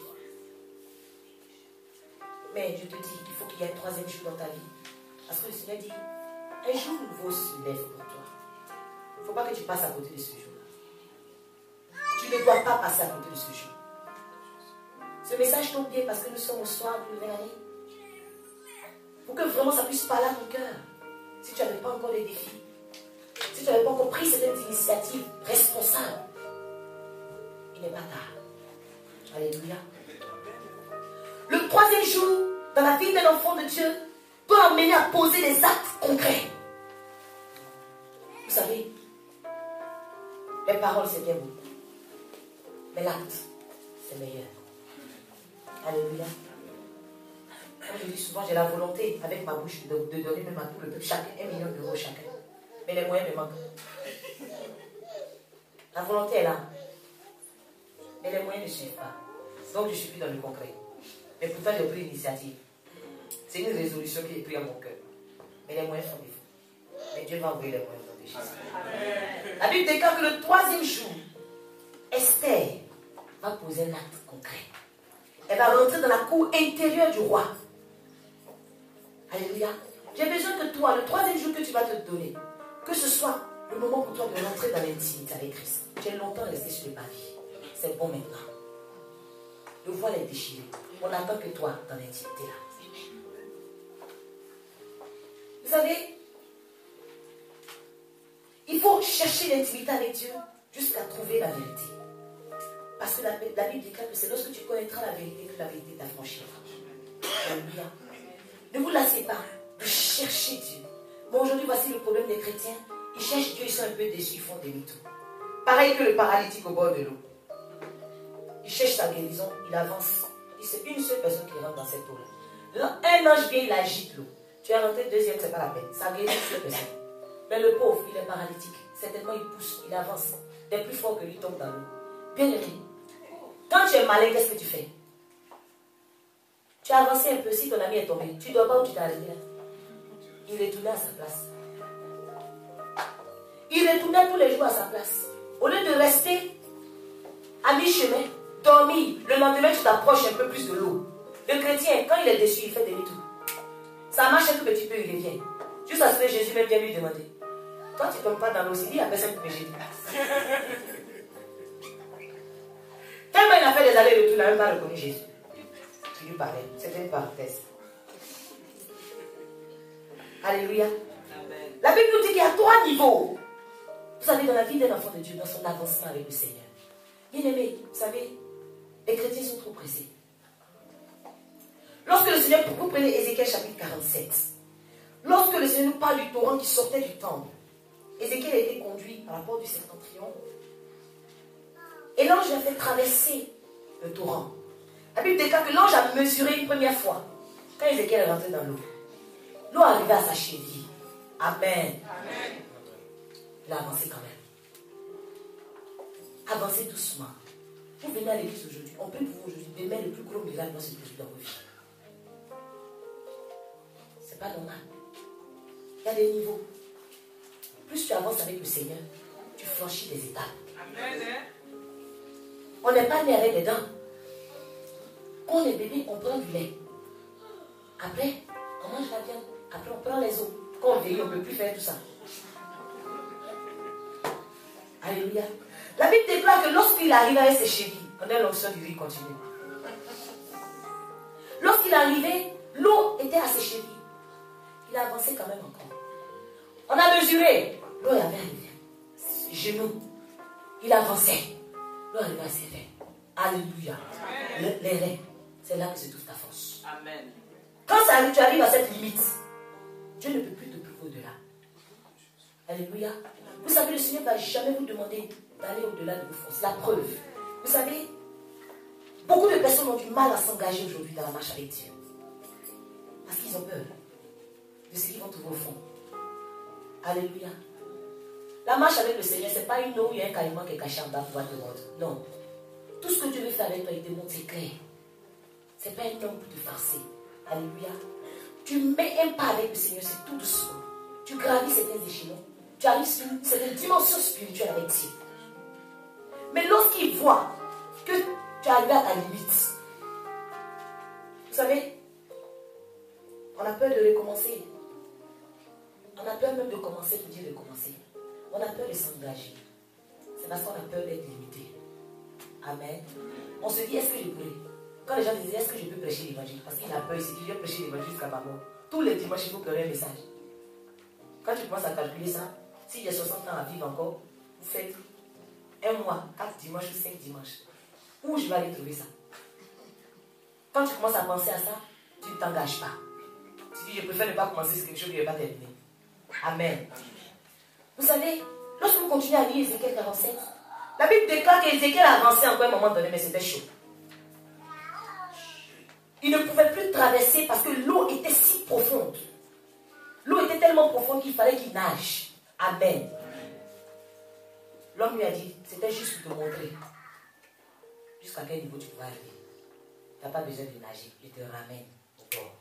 Mais je te dis qu'il faut qu'il y ait un troisième jour dans ta vie. Parce que le Seigneur dit, un jour nouveau se lève pour toi. Il ne faut pas que tu passes à côté de ce jour-là. Tu ne dois pas passer à côté de ce jour. Ce message tombe bien parce que nous sommes au soir d'une nouvelle année. Pour que vraiment ça puisse parler à ton cœur. Si tu n'avais pas encore des défis, si tu n'avais pas encore pris certaines initiatives responsables, il n'est pas tard. Alléluia. Le troisième jour, dans la vie d'un enfant de Dieu, doit amener à poser des actes concrets. Vous savez, les paroles c'est bien beau, mais l'acte c'est meilleur. Alléluia. Comme je dis souvent, j'ai la volonté avec ma bouche de donner même à tout le peuple, chacun 1 million d'euros chacun. Mais les moyens me manquent. La volonté est là. Mais les moyens ne suivent pas. Donc je suis plus dans le concret. Mais pourtant j'ai pris l'initiative. C'est une résolution qui est prise à mon cœur. Mais les moyens sont défauts. Mais Dieu va envoyer les moyens dans des Jésus. La Bible déclare que le troisième jour, Esther va poser un acte concret. Elle va rentrer dans la cour intérieure du roi. Alléluia. J'ai besoin que toi, le troisième jour que tu vas te donner, que ce soit le moment pour toi de rentrer dans l'intimité avec Christ. Tu es longtemps resté sur le pavis. C'est bon maintenant. Le voile est déchiré. On attend que toi, dans l'intimité là. Vous savez, il faut chercher l'intimité avec Dieu jusqu'à trouver la vérité. Parce que la Bible déclare que c'est lorsque tu connaîtras la vérité que la vérité t'affranchira. Alléluia. Ne vous lassez pas de chercher Dieu. Bon, aujourd'hui, voici le problème des chrétiens. Ils cherchent Dieu, ils sont un peu déçus, ils font des mythos. Pareil que le paralytique au bord de l'eau. Il cherche sa guérison, il avance. Et c'est une seule personne qui rentre dans cette eau-là. Un ange vient, il agite l'eau. Tu es rentré deuxième, c'est pas la peine. Ça guérit une seule personne. Mais le pauvre, il est paralytique. Certainement, il pousse, il avance. Des plus forts que lui tombent dans l'eau. Bien aimé. Quand tu es malin, qu'est-ce que tu fais? Tu as avancé un peu, si ton ami est tombé, tu ne dois pas où tu t'es arrêté là. Il retournait à sa place. Il retournait tous les jours à sa place. Au lieu de rester à mi-chemin, dormir, le lendemain tu t'approches un peu plus de l'eau. Le chrétien, quand il est déçu, il fait demi-tour. Ça marche un tout petit peu, il revient. Juste à ce que Jésus même vient lui demander. Toi, tu ne tombes pas dans l'eau, il y a personne qui me jette. Tellement il a fait des allers-retours, il n'a même pas reconnu Jésus. Il lui parlait, c'était une parenthèse. Alléluia. Amen. La Bible nous dit qu'il y a 3 niveaux. Vous savez, dans la vie d'un enfant de Dieu, dans son avancement avec le Seigneur. Bien aimé, vous savez, les chrétiens sont trop pressés. Lorsque le Seigneur, vous prenez Ézéchiel chapitre 47, lorsque le Seigneur nous parle du torrent qui sortait du temple, Ézéchiel a été conduit par la porte du septentrion. Et l'ange lui a fait traverser le torrent. La Bible déclare que l'ange a mesuré une première fois. Quand Ézéchiel est rentré dans l'eau, l'eau arrivait à sa cheville. Amen. Amen. Il a avancé quand même. Avancez doucement. Vous venez à l'église aujourd'hui. On peut pour vous aujourd'hui. Demain, le plus gros miracle va se produire dans vos vies. C'est pas normal. Il y a des niveaux. Plus tu avances avec le Seigneur, tu franchis des étapes. Amen. On n'est pas né avec des dents. Quand on est bébé, on prend du lait. Après, on mange la viande. Après, on prend les os. Quand on vieillit, on ne peut plus faire tout ça. Alléluia. La Bible déclare que lorsqu'il arrive avec ses chevilles, on est l'onction du riz continue. Lorsqu'il est arrivé, l'eau était à ses chevilles. Il a avancé quand même encore. On a mesuré. L'eau avait arrivé. Genoux. Il avançait. L'eau arrivait à ses reins. Alléluia. Les reins. C'est là que se trouve ta force. Amen. Quand ça arrive, tu arrives à cette limite, Dieu ne peut plus te prouver au-delà. Alléluia. Vous savez, le Seigneur ne va jamais vous demander d'aller au-delà de vos forces. La preuve. Vous savez, beaucoup de personnes ont du mal à s'engager aujourd'hui dans la marche avec Dieu. Parce qu'ils ont peur de ce qu'ils vont trouver au fond. Alléluia. La marche avec le Seigneur, ce n'est pas une eau où il y a un caïman qui est caché en bas pour voir te rendre. Non. Tout ce que Dieu veut faire avec toi, il te montre, c'est clair. Ce n'est pas un homme pour te farcer. Alléluia. Tu mets un pas avec le Seigneur, c'est tout doucement. Tu gravis certains échelons. Tu arrives sur une certaine dimension spirituelle avec Dieu. Mais lorsqu'il voit que tu es arrivé à ta limite, vous savez, on a peur de recommencer. On a peur même de commencer pour dire de commencer. On a peur de s'engager. C'est parce qu'on a peur d'être limité. Amen. On se dit, est-ce que je pourrais? Quand les gens disent, est-ce que je peux prêcher l'évangile? Parce qu'il a peur, il se dit, je vais prêcher l'évangile jusqu'à ma mort. Tous les dimanches, il faut pleurer un message. Quand tu commences à calculer ça, si j'ai 60 ans à vivre encore, vous faites un mois, 4 dimanches ou 5 dimanches. Où je vais aller trouver ça? Quand tu commences à penser à ça, tu ne t'engages pas. Tu dis, je préfère ne pas commencer sur quelque chose qui ne va pas terminer. Amen. Vous savez, lorsque vous continuez à lire Ézéchiel 47, la Bible déclare qu'Ézéchiel a avancé encore un moment donné, mais c'était chaud. Il ne pouvait plus traverser parce que l'eau était si profonde. L'eau était tellement profonde qu'il fallait qu'il nage. Amen. L'homme lui a dit, c'était juste pour te montrer jusqu'à quel niveau tu pourras arriver. Tu n'as pas besoin de nager, je te ramène au bord.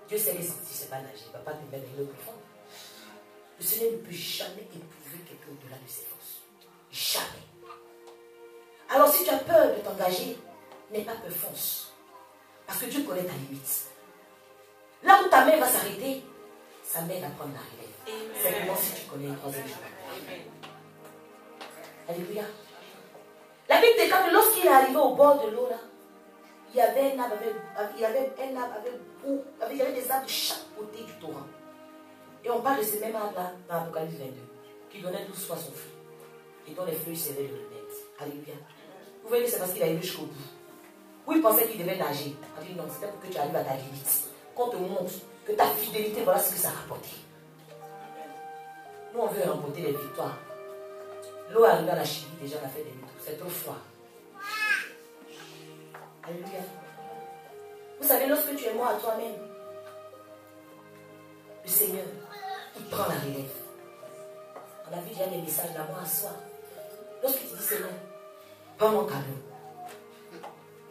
Dieu sait les sentir, je ne sais pas nager, il ne va pas te mettre dans l'eau profonde. Le Seigneur ne peut jamais éprouver quelqu'un au-delà de ses forces. Jamais. Alors si tu as peur de t'engager, n'aie pas peur, fonce. Parce que Dieu connaît ta limite. Là où ta main va s'arrêter, sa main va prendre la relève. C'est vraiment si tu connais le troisième jour. Alléluia. La Bible déclare que lorsqu'il est arrivé au bord de l'eau, là, il y avait un arbre il y avait des arbres de chaque côté du torrent. Et on parle de ces mêmes arbres-là dans l'Apocalypse 22, qui donnaient 12 fois son fruit, et dont les feuilles servaient de lunettes. Alléluia. Vous voyez que c'est parce qu'il est arrivé jusqu'au bout. Où il pensait qu'il devait nager. On dit non, c'était pour que tu arrives à ta limite. Qu'on te montre que ta fidélité, voilà ce que ça a rapporté. Nous, on veut remporter les victoires. L'eau arrive à la cheville, déjà on a fait des demi-tours. C'est trop froid. Alléluia. Vous savez, lorsque tu es mort à toi-même, le Seigneur, il prend la relève. On a vu déjà des messages d'amour à soi. Lorsque tu dis Seigneur, prends mon cadeau.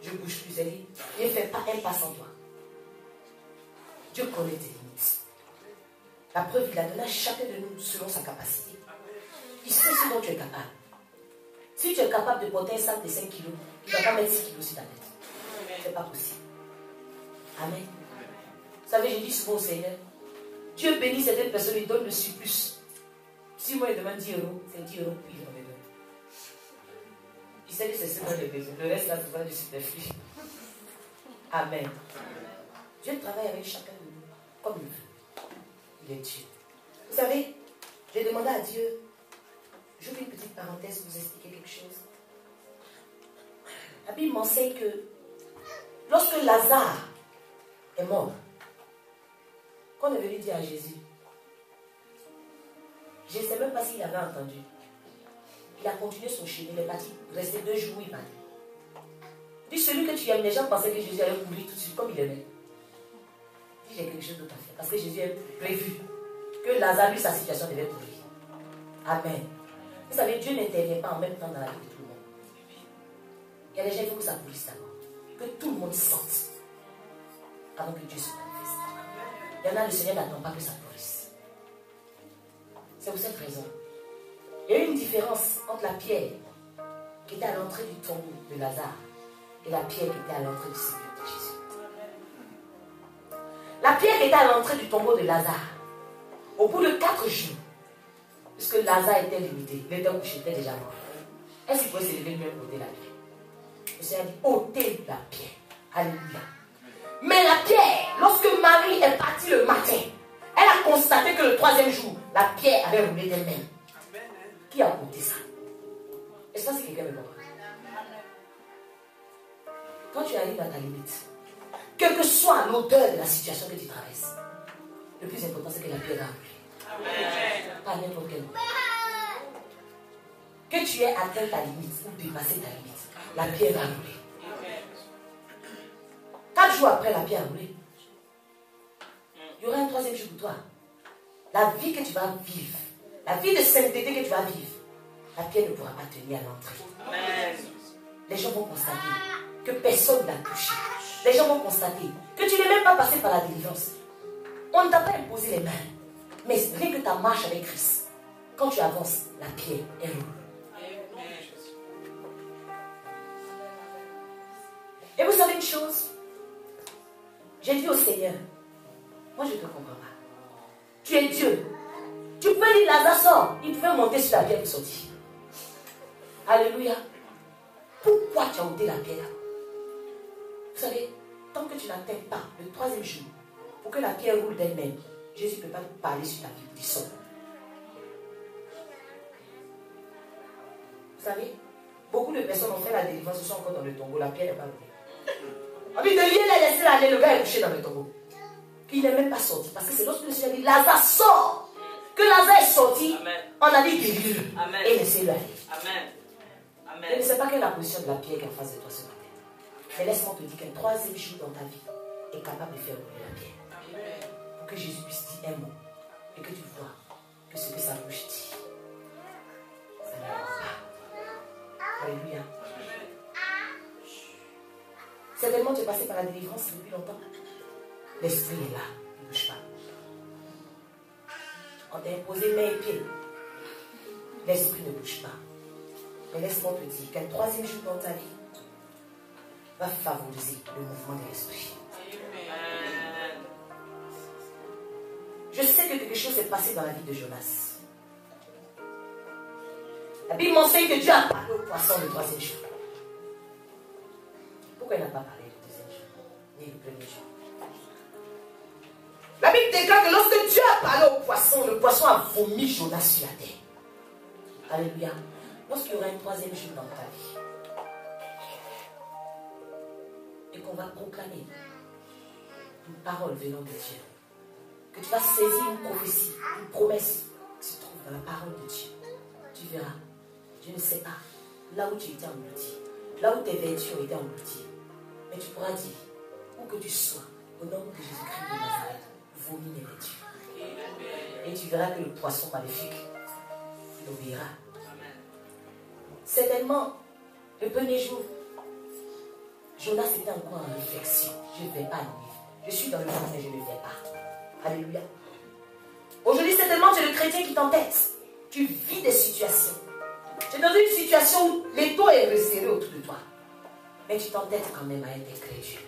je ne bouge plus. Elle dit, ne fais pas un pas sans toi. Dieu connaît tes limites. La preuve, il a donné à chacun de nous selon sa capacité. Il sait ce dont tu es capable. Si tu es capable de porter un sac de 5 kilos, il ne va pas mettre 6 kilos sur ta tête. Ce n'est pas possible. Amen. Vous savez, je dis souvent au Seigneur, Dieu bénit certaines personnes, il donne le surplus. Si moi, il demande 10 euros, c'est 10 euros, puis il en donne. Il sait que c'est ce dont j'ai besoin. Le reste, là, c'est du superflu. Amen. Dieu travaille avec chacun de nous, comme il veut. Il est Dieu. Vous savez, j'ai demandé à Dieu, j'ouvre une petite parenthèse pour vous expliquer quelque chose. La Bible m'enseigne que lorsque Lazare est mort, quand on est venu dire à Jésus, je ne sais même pas s'il avait entendu. Il a continué son chemin, il est parti, resté 2 jours, il m'a dit. Dis, celui que tu aimes, les gens pensaient que Jésus allait mourir tout de suite, comme il aimait. Dis, j'ai quelque chose d'autre à faire, parce que Jésus a prévu que Lazare, lui, sa situation devait pourrir. Amen. Vous savez, Dieu n'intervient pas en même temps dans la vie de tout le monde. Il y a des gens qui font que ça pourrisse d'abord. Que tout le monde sente avant que Dieu se manifeste. Il y en a, le Seigneur n'attend pas que ça pourrisse. C'est pour cette raison. Il y a eu une différence entre la pierre qui était à l'entrée du tombeau de Lazare et la pierre qui était à l'entrée du Seigneur de Jésus. La pierre qui était à l'entrée du tombeau de Lazare, au bout de 4 jours, puisque Lazare était limité, il était couché, il était déjà mort. Est-ce qu'il pouvait se lever lui-même ôter la pierre? Le Seigneur a dit, ôtez la pierre. Alléluia. Mais la pierre, lorsque Marie est partie le matin, elle a constaté que le 3e jour, la pierre avait roulé d'elle-même. Qui a ôté ça? Et ça, c'est quelqu'un de bon. Quand tu arrives à ta limite, quelle que soit l'odeur de la situation que tu traverses, le plus important, c'est que la pierre a roulé. Pas n'importe quel moment. Que tu aies atteint ta limite ou dépassé ta limite, la pierre va rouler. 4 jours après, la pierre a roulé. Il y aura un 3e jour pour toi. La vie que tu vas vivre, la vie de sainteté que tu vas vivre, la pierre ne pourra pas tenir à l'entrée. Les gens vont constater que personne ne l'a touché. Les gens vont constater que tu n'es même pas passé par la délivrance. On ne t'a pas imposé les mains. Mais rien que ta marche avec Christ, quand tu avances, la pierre est roule. Et vous savez une chose? J'ai dit au Seigneur, moi je ne te comprends pas. Tu es Dieu. Tu pouvais dire Lazare sort. Il pouvait monter sur la pierre pour sortir. Alléluia. Pourquoi tu as ôté la pierre? Vous savez, tant que tu n'atteins pas le 3e jour, pour que la pierre roule d'elle-même, Jésus ne peut pas te parler sur ta vie pour dire sort. Vous savez, beaucoup de personnes ont fait la délivrance, sont encore dans le tombeau, la pierre n'est pas roulée. On dit de lier, laisser aller, le gars est couché dans le tombeau. Il n'est même pas sorti. Parce que c'est lorsque le Seigneur dit Lazare sort. Que Lazare est sorti, amen, on a dit guéris-le et laissez-le aller. Amen. Amen. Je ne sais pas quelle est la position de la pierre qui est en face de toi ce matin. Mais laisse-moi te dire qu'un 3e jour dans ta vie est capable de faire rouler la pierre. Amen. Pour que Jésus puisse dire un mot et que tu vois que ce que sa bouche dit, ça ne va pas. Alléluia. Certainement tu es passé par la délivrance depuis longtemps. L'esprit est là, il ne bouge pas. On t'a imposé main et pied. L'esprit ne bouge pas. Mais laisse-moi te dire qu'un 3e jour dans ta vie va favoriser le mouvement de l'esprit. Je sais que quelque chose s'est passé dans la vie de Jonas. La Bible m'enseigne que Dieu a parlé au poisson le 3e jour. Pourquoi il n'a pas parlé le 2e jour, ni le 1er jour? La Bible déclare que lorsque Dieu a parlé au poisson, le poisson a vomi Jonas sur la terre. Alléluia. Lorsqu'il y aura un 3e jour dans ta vie, et qu'on va proclamer une parole venant de Dieu, que tu vas saisir une prophétie, une promesse qui se trouve dans la parole de Dieu, tu verras, je ne sais pas, là où tu étais englouti, là où tes vertus ont été englouties, mais tu pourras dire, où que tu sois, au nom de Jésus-Christ de Nazareth, vomis les vertus. Et tu verras que le poisson maléfique, il obéira. Certainement, le 1er jour, Jonas était encore en réflexion. Je ne vais pas aller. Je suis dans le monde, mais je ne vais pas. Alléluia. Aujourd'hui, certainement, tu es le chrétien qui t'entête. Tu vis des situations. Tu es dans une situation où l'étau est resserré autour de toi. Mais tu t'entêtes quand même à être incrédule.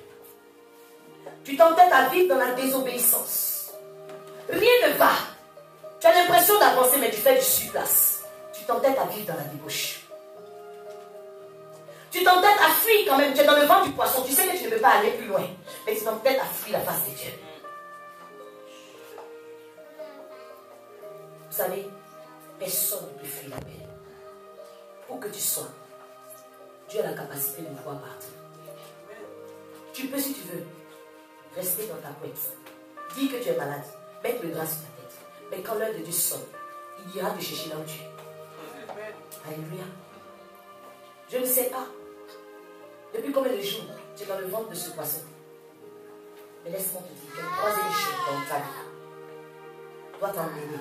Tu t'entêtes à vivre dans la désobéissance. Rien ne va. Tu as l'impression d'avancer, mais tu fais du surplace. Tu t'entêtes à vivre dans la débauche. Tu t'entêtes à fuir quand même. Tu es dans le ventre du poisson. Tu sais que tu ne peux pas aller plus loin. Mais tu t'entêtes à fuir la face de Dieu. Vous savez, personne ne peut fuir la paix. Où que tu sois, Dieu a la capacité de nous voir partout. Tu peux, si tu veux, rester dans ta couette. Dis que tu es malade. Mettre le drap sur ta tête. Mais quand l'heure de Dieu sonne, il ira te chercher là où tu es. Alléluia. Je ne sais pas. Depuis combien de jours tu es dans le ventre de ce poisson. Mais laisse-moi te dire que la troisième chose dans ta vie doit t'emmener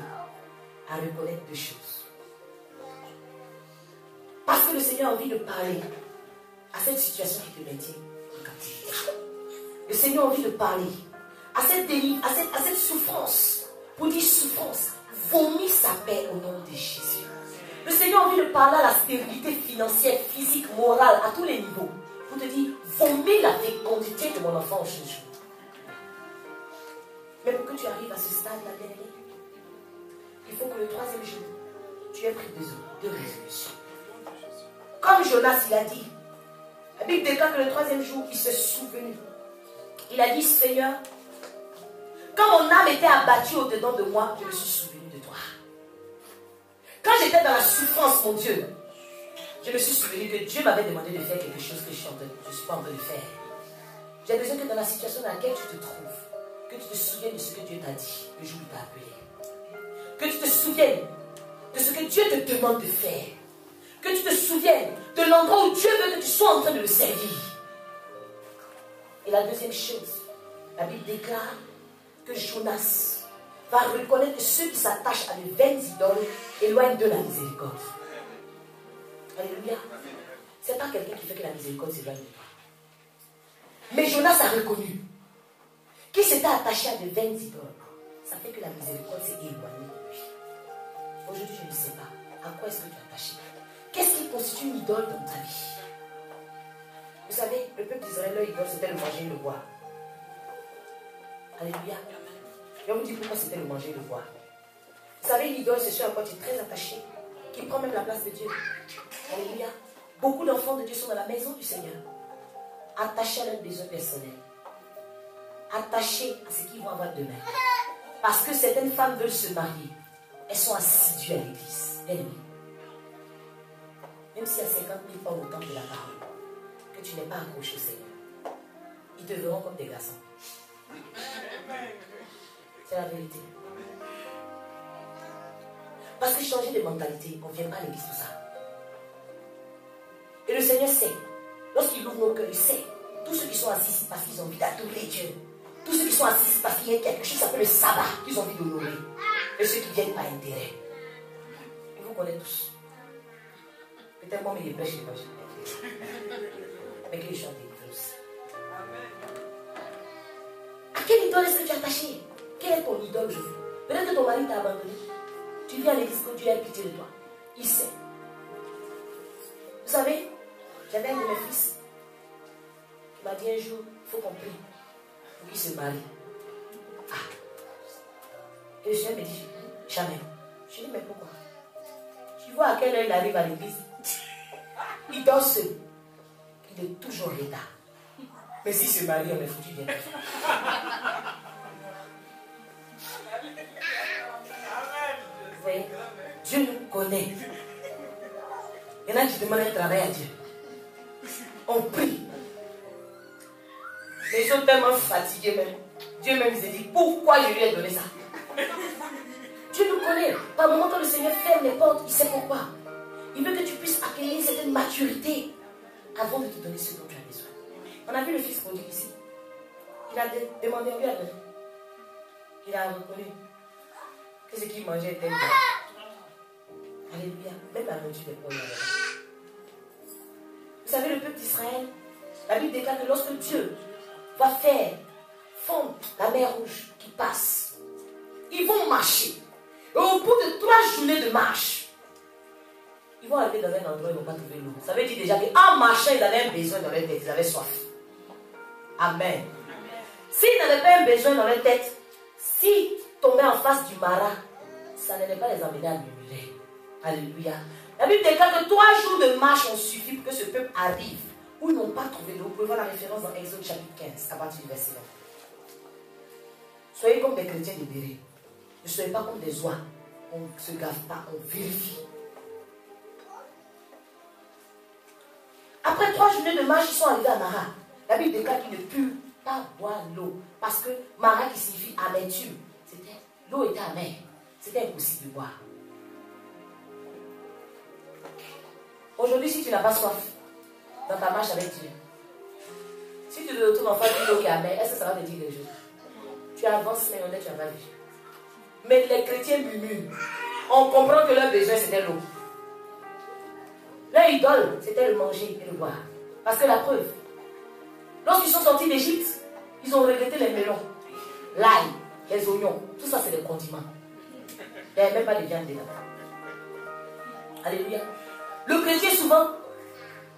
à reconnaître deux choses. Parce que le Seigneur a envie de parler à cette situation qui te maintient en captivité. Le Seigneur a envie de parler à cette dérive, à cette souffrance. Pour dire souffrance, vomit sa paix au nom de Jésus. Le Seigneur a envie de parler à la stabilité financière, physique, morale, à tous les niveaux. Pour te dire, vomis la fécondité de mon enfant ce jour. Mais pour que tu arrives à ce stade-là, bien-aimé, il faut que le troisième jour, tu aies pris deux résolutions. Comme Jonas, il a dit, la Bible déclare que le troisième jour, il s'est souvenu. Il a dit, Seigneur, quand mon âme était abattue au-dedans de moi, je me suis souvenu de toi. Quand j'étais dans la souffrance, mon Dieu, je me suis souvenu que Dieu m'avait demandé de faire quelque chose que je ne suis pas en train de faire. J'ai besoin que dans la situation dans laquelle tu te trouves, que tu te souviennes de ce que Dieu t'a dit le jour où il t'a appelé. Que tu te souviennes de ce que Dieu te demande de faire. Que tu te souviennes de l'endroit où Dieu veut que tu sois en train de le servir. Et la deuxième chose, la Bible déclare que Jonas va reconnaître que ceux qui s'attachent à de vaines idoles éloignent de la miséricorde. Alléluia. Ce n'est pas quelqu'un qui fait que la miséricorde s'éloigne de toi. Mais Jonas a reconnu qu'il s'était attaché à de vaines idoles. Ça fait que la miséricorde s'est éloignée de lui. Aujourd'hui, je ne sais pas. À quoi est-ce que tu es attaché? Qu'est-ce qui constitue une idole dans ta vie? Vous savez, le peuple d'Israël, leur idole, c'était le manger et le boire. Alléluia. Je vais vous dire pourquoi c'était le manger et le boire. Vous savez, l'idole, c'est ce à quoi tu es très attaché, qui prend même la place de Dieu. Alléluia. Beaucoup d'enfants de Dieu sont dans la maison du Seigneur, attachés à leurs besoins personnels, attachés à ce qu'ils vont avoir demain. Parce que certaines femmes veulent se marier, elles sont assidues à l'église. Même s'il y a 50 000 fois au temps de la parole, que tu n'es pas accroché au Seigneur, ils te verront comme des garçons. C'est la vérité. Parce que changer de mentalité, on ne vient pas à l'église pour ça. Et le Seigneur sait, lorsqu'il ouvre nos cœurs, il sait, tous ceux qui sont assis ici parce qu'ils ont envie d'adorer Dieu, tous ceux qui sont assis ici parce qu'il y a quelque chose qui s'appelle le sabbat qu'ils ont envie d'honorer, et ceux qui viennent par intérêt. Et vous connaissez tous. Peut-être moi, mais les prêches, je ne sais pas. Mais qu'ils chantent des aussi. À quelle idole est-ce que tu es attaché? Quelle est ton idole aujourd'hui? Peut-être que ton mari t'a abandonné. Tu viens à l'église que Dieu a pitié de toi. Il sait. Vous savez, j'avais un de mes fils qui m'a dit un jour, il faut qu'on prie pour qu'il se marie. Ah. Et le Seigneur me dit, jamais. Je dis, mais pourquoi? Tu vois à quelle heure il arrive à l'église? Il dort seul. Il est toujours en retard. Mais s'il se marie, on est foutu bien. Vous voyez, Dieu nous connaît. Il y en a qui demandent un travail à Dieu. On prie. Mais ils sont tellement fatigués même. Dieu même se dit, pourquoi je lui ai donné ça? Dieu nous connaît. Par le moment quand le Seigneur ferme les portes, il sait pourquoi. Il veut que tu puisses accueillir une certaine maturité avant de te donner ce dont tu as besoin. On a vu le fils prodigue ici. Il a demandé, on lui a donné. Il a reconnu que ce qu'il mangeait était bon. Alléluia. Même la nourriture est bonne. Vous savez, le peuple d'Israël, La Bible déclare que lorsque Dieu va faire fondre la mer rouge qui passe, ils vont marcher. Et au bout de 3 journées de marche, ils vont arriver dans un endroit où ils ne vont pas trouver l'eau. Ça veut dire déjà qu'en marchant, ils avaient un besoin dans leur tête. Ils avaient soif. Amen. S'ils n'avaient pas un besoin dans leur tête, s'ils tombaient en face du marin, ça n'allait pas les emmener à murmurer. Alléluia. La Bible déclare que 3 jours de marche ont suffi pour que ce peuple arrive où ils n'ont pas trouvé l'eau. Vous pouvez voir la référence dans Exode chapitre 15, à partir du verset 1. Soyez comme des chrétiens libérés. Ne soyez pas comme des oies. On ne se gave pas, on vérifie. Après 3 journées de marche, ils sont arrivés à Mara. La Bible déclare qu'ils ne purent pas boire l'eau. Parce que Mara, qui signifie amertume, l'eau était amère. C'était impossible de boire. Aujourd'hui, si tu n'as pas soif dans ta marche avec Dieu, si tu te retrouves en face d'une eau qui est amère, est-ce que ça va te dire quelque chose? Tu avances, mais honnête, tu n'as pas vu. Mais les chrétiens murmurent. On comprend que leur besoin, c'était l'eau. Leur idole, c'était le manger et le boire. Parce que la preuve, lorsqu'ils sont sortis d'Égypte, ils ont regretté les melons, l'ail, les oignons. Tout ça, c'est des condiments. Il n'y avait même pas de viande dedans. Alléluia. Le chrétien, souvent,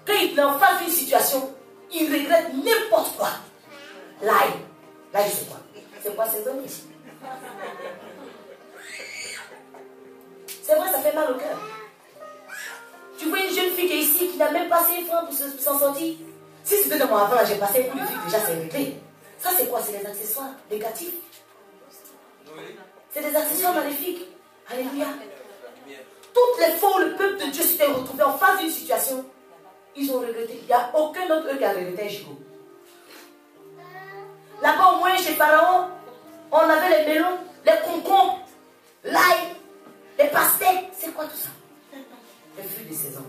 quand il est en face d'une situation, il regrette n'importe quoi. L'ail. L'ail, c'est quoi? C'est quoi ces hommes ici? C'est vrai, ça fait mal au cœur. Tu vois une jeune fille qui est ici, qui n'a même pas assez francs pour s'en sortir. Si c'était dans mon avant, j'ai passé pour le truc, déjà c'est réglé. Ça c'est quoi? C'est des accessoires négatifs. C'est des accessoires maléfiques. Alléluia. Toutes les fois où le peuple de Dieu s'était retrouvé en face d'une situation, ils ont regretté. Il n'y a aucun d'entre eux qui a regretté un gigot. Là-bas au moins chez Pharaon, on avait les melons, les concombres, l'ail, les pastèques. C'est quoi tout ça? Les fruits de saison.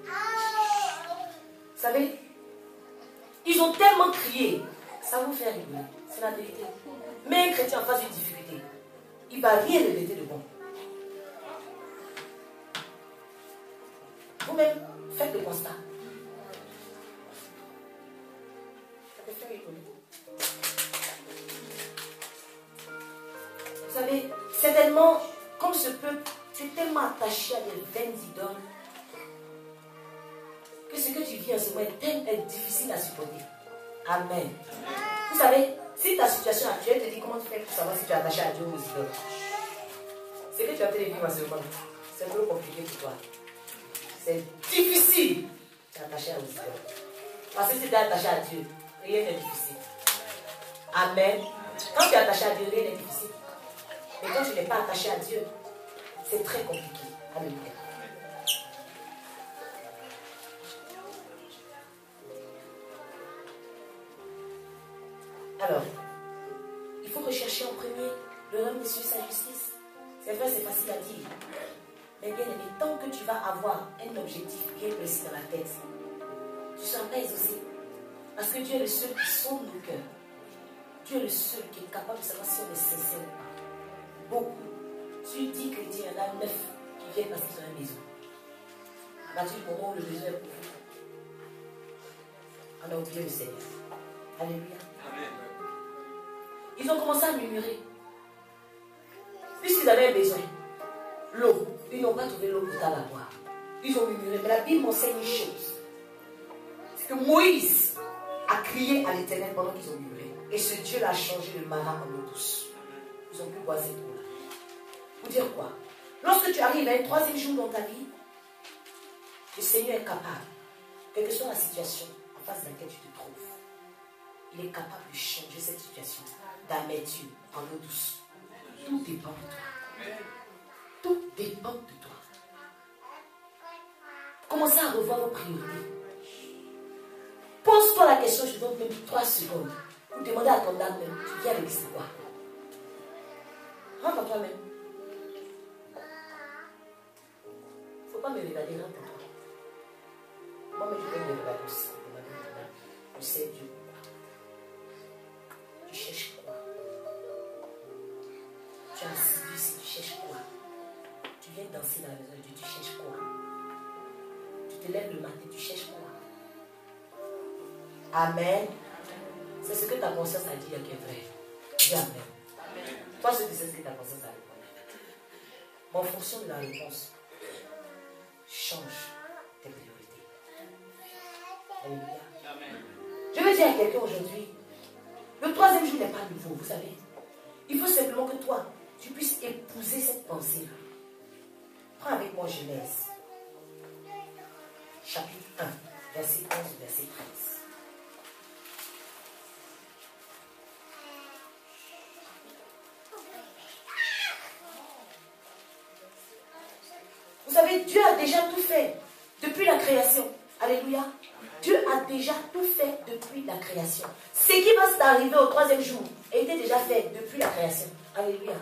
Vous savez, ils ont tellement crié, ça vous fait rigoler. C'est la vérité. Mais un chrétien en face d'une difficulté, il ne va rien regretter de bon. Vous-même, faites le constat. Ça te fait rigoler. Vous savez, c'est tellement, comme ce peuple, c'est tellement attaché à des vaines idoles que ce que tu vis en ce moment est difficile à supporter. Amen. Vous savez, si ta situation actuelle te dit comment tu fais pour savoir si tu es attaché à Dieu ou aux idoles, ce que tu as vivre en ce moment, c'est un peu compliqué pour toi. C'est difficile d'attacher à Dieu. Parce que si tu es attaché à Dieu, rien n'est difficile. Amen. Quand tu es attaché à Dieu, rien n'est difficile. Mais quand tu n'es pas attaché à Dieu, c'est très compliqué. Alléluia. Alors, il faut rechercher en premier le règne de Dieu, sa justice. C'est vrai, c'est facile à dire. Mais bien aimé, tant que tu vas avoir un objectif bien précis dans la tête, tu ne seras pas exaucé. Parce que Dieu est le seul qui sonde nos cœurs. Dieu est le seul qui est capable de savoir si on est sincère ou pas. Beaucoup. Sur 10 chrétiens, il y en a 9 qui viennent parce qu'ils ont un besoin. À partir du moment où le besoin est pour vous, on a oublié le Seigneur. Alléluia. Amen. Ils ont commencé à murmurer. Puisqu'ils avaient un besoin, l'eau, ils n'ont pas trouvé l'eau potable à boire. Ils ont murmuré. Mais la Bible m'enseigne une chose. C'est que Moïse a crié à l'Éternel pendant qu'ils ont murmuré. Et ce Dieu l'a changé le marin en eau douce. Ils ont pu boire cette eau-là. Pour dire quoi? Lorsque tu arrives à un 3e jour dans ta vie, le Seigneur est capable, quelle que soit la situation en face de laquelle tu te trouves, il est capable de changer cette situation d'amertume en eau douce. Tout dépend de toi. Tout dépend de toi. Commencez à revoir vos priorités. Pose-toi la question, je donne même 3 secondes. Pour demander à ton âme, tu viens avec c'est quoi? Rentre en toi-même. Il ne faut pas me regarder, rentre en toi. Moi-même, je peux me regarder aussi. Je sais Dieu. Tu cherches quoi? Tu as assidu ici, tu cherches quoi? Tu viens danser dans la maison de Dieu, tu cherches quoi? Tu te lèves le matin, tu cherches quoi? Amen. C'est ce que ta conscience a dit qui est vrai. Dis Amen. Toi, je sais ce que ta conscience a répondu. Mais en fonction de la réponse, change tes priorités. Alléluia. Je veux dire à quelqu'un aujourd'hui, le troisième jour n'est pas nouveau, vous savez. Il faut simplement que toi, tu puisses épouser cette pensée-là. Prends avec moi Genèse, chapitre 1, verset 11, verset 13. Vous savez, Dieu a déjà tout fait depuis la création. Alléluia. Dieu a déjà tout fait depuis la création. Ce qui va s'arriver au troisième jour était déjà fait depuis la création. Alléluia.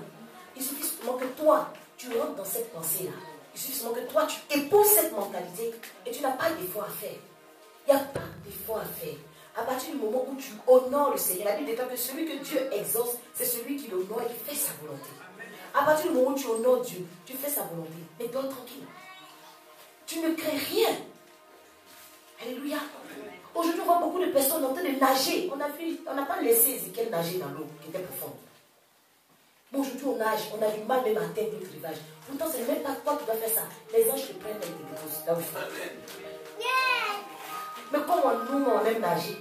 Il suffit seulement que toi, tu rentres dans cette pensée-là. Il suffit seulement que toi, tu épouses cette mentalité et tu n'as pas d'effort à faire. Il n'y a pas d'effort à faire. À partir du moment où tu honores le Seigneur, la Bible déclare que celui que Dieu exauce, c'est celui qui l'honore et qui fait sa volonté. À partir du moment où tu honores Dieu, tu fais sa volonté. Mais dors tranquille. Tu ne crées rien. Alléluia. Aujourd'hui, on voit beaucoup de personnes en train de nager. On n'a pas laissé Ézéchiel nager dans l'eau qui était profonde. Bon, aujourd'hui, on nage, on a du mal même à atteindre le rivage. Pourtant, ce n'est même pas toi qui dois faire ça. Les anges te prennent et te déposent là où il faut. Mais comme nous, on aime nager.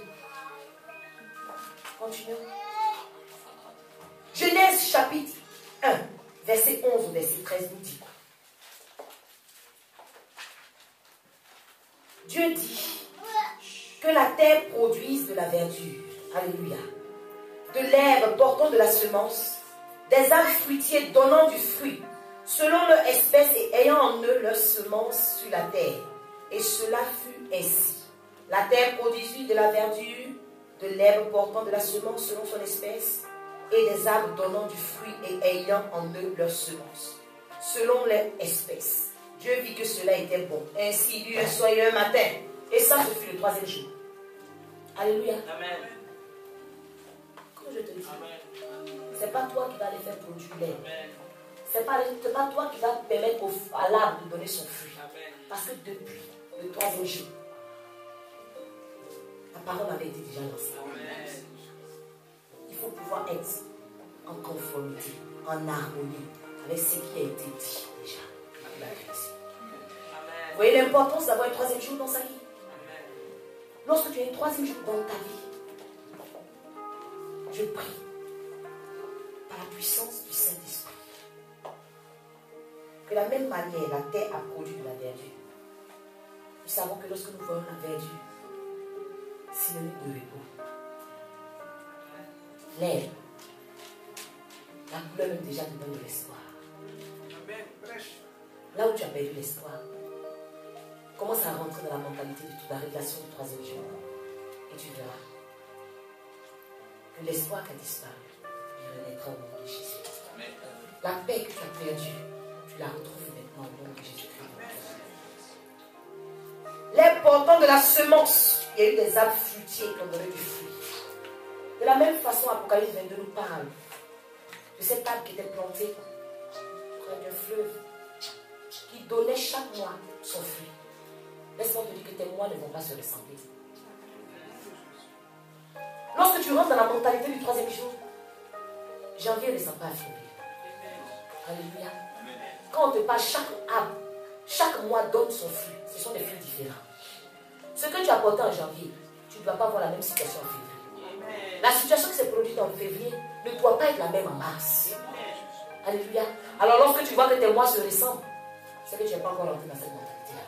Continuons. Genèse chapitre 1, verset 11 au verset 13 nous dit. Dieu dit que la terre produise de la verdure. Alléluia. De l'herbe portant de la semence, des arbres fruitiers donnant du fruit, selon leur espèce et ayant en eux leur semence sur la terre. Et cela fut ainsi. La terre produisit de la verdure, de l'herbe portant de la semence selon son espèce, et des arbres donnant du fruit et ayant en eux leur semence, selon leur espèce. Dieu vit que cela était bon. Ainsi il y eut un soir et un matin. Et ça, ce fut le troisième jour. Alléluia. Amen. Comme je te dis, ce n'est pas toi qui vas les faire produire l'air. Ce n'est pas toi qui vas permettre à l'arbre de donner son fruit. Amen. Parce que depuis le troisième jour, la parole avait été déjà lancée. Amen. Il faut pouvoir être en conformité, en harmonie avec ce qui a été dit déjà. Vous voyez l'importance d'avoir un troisième jour dans sa vie. Lorsque tu as un troisième jour dans ta vie, je prie par la puissance du Saint-Esprit que de la même manière la terre a produit de la verdure. Nous savons que lorsque nous voyons la verdure, synonyme de repos, l'herbe, la couleur même déjà te donne de l'espoir. Là où tu as perdu l'espoir, commence à rentrer dans la mentalité de la révélation du troisième jour. Et tu verras que l'espoir qui a disparu, il renaîtra au nom de Jésus. La paix que tu as perdue, tu la retrouves maintenant au nom de Jésus-Christ. L'herbe portant de la semence, il y a eu des arbres fruitiers qui ont donné du fruit. De la même façon, Apocalypse 22 nous parle de cet arbre qui était planté près d'un fleuve, qui donnait chaque mois son fruit. Laisse-moi te dire que tes mois ne vont pas se ressembler. Lorsque tu rentres dans la mentalité du troisième jour, janvier ne ressemble pas à février. Alléluia. Quand on te parle, chaque arbre, chaque mois donne son fruit. Ce sont des fruits différents. Ce que tu as porté en janvier, tu ne dois pas avoir la même situation en février. La situation qui s'est produite en février ne doit pas être la même en mars. Alléluia. Alors lorsque tu vois que tes mois se ressemblent, c'est que tu n'es pas encore rentré dans cette mentalité-là.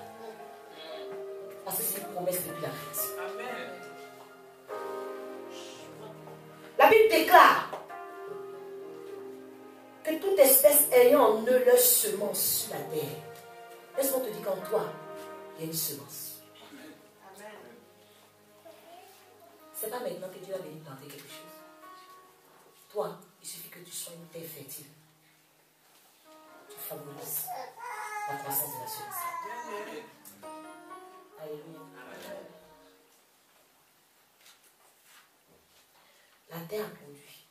Parce que c'est une promesse depuis la création. La Bible déclare que toute espèce ayant en eux leur semence sur la terre. Laisse-moi te dire qu'en toi, il y a une semence. Ce n'est pas maintenant que Dieu va venir planter quelque chose. Toi, il suffit que tu sois une terre fertile. Tu favorises la croissance de la semence. Alléluia. La terre produit.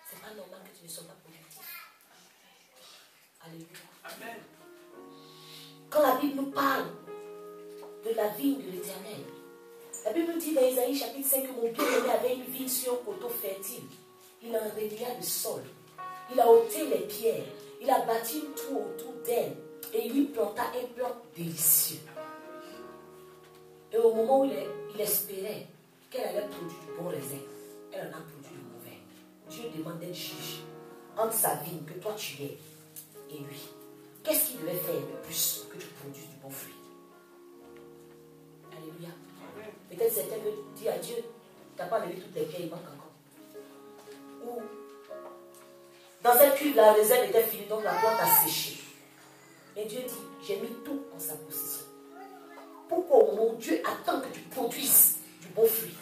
C'est pas normal que tu ne sois pas productif. Alléluia. Amen. Quand la Bible nous parle de la vigne de l'Éternel. La Bible dit dans Isaïe chapitre 5 que mon bien-aimé avait une vigne sur un coteau fertile. Il en relia le sol. Il a ôté les pierres. Il a bâti une tour autour d'elle. Et il lui planta un plant délicieux. Et au moment où il espérait qu'elle allait produire du bon raisin, elle en a produit du mauvais. Dieu demande d'être juge entre sa vigne que toi tu es et lui. Qu'est-ce qu'il devait faire de plus que tu produises du bon fruit? Alléluia. Peut-être certains veulent dire à Dieu, tu n'as pas enlevé toutes les pierres, il manque encore. Ou dans cette cuve, la réserve était finie, donc la plante a séché. Mais Dieu dit, j'ai mis tout en sa possession. Pourquoi au moment où Dieu attend que tu produises du bon fruit,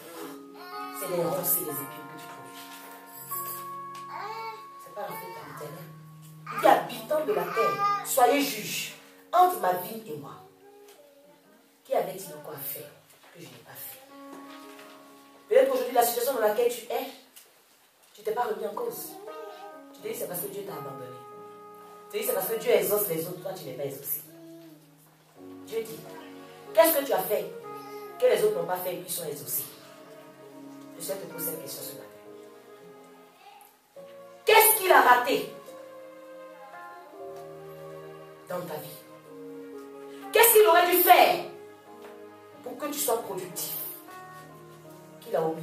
c'est les ronces et les épines que tu produis. Ce n'est pas la faute de l'Éternel. Il dit, habitants de la terre, soyez juges entre ma vie et moi. Qui avait-il encore à faire que je n'ai pas fait? Peut-être qu'aujourd'hui, la situation dans laquelle tu es, tu ne t'es pas remis en cause. Tu te dis, c'est parce que Dieu t'a abandonné. Tu te dis, c'est parce que Dieu exauce les autres, toi tu n'es pas exaucé. Dieu dit, qu'est-ce que tu as fait que les autres n'ont pas fait et puis sont exaucés? Je souhaite te poser une question ce matin. Qu'est-ce qu'il a raté dans ta vie? Qu'est-ce qu'il aurait dû faire pour que tu sois productif qu'il a omis?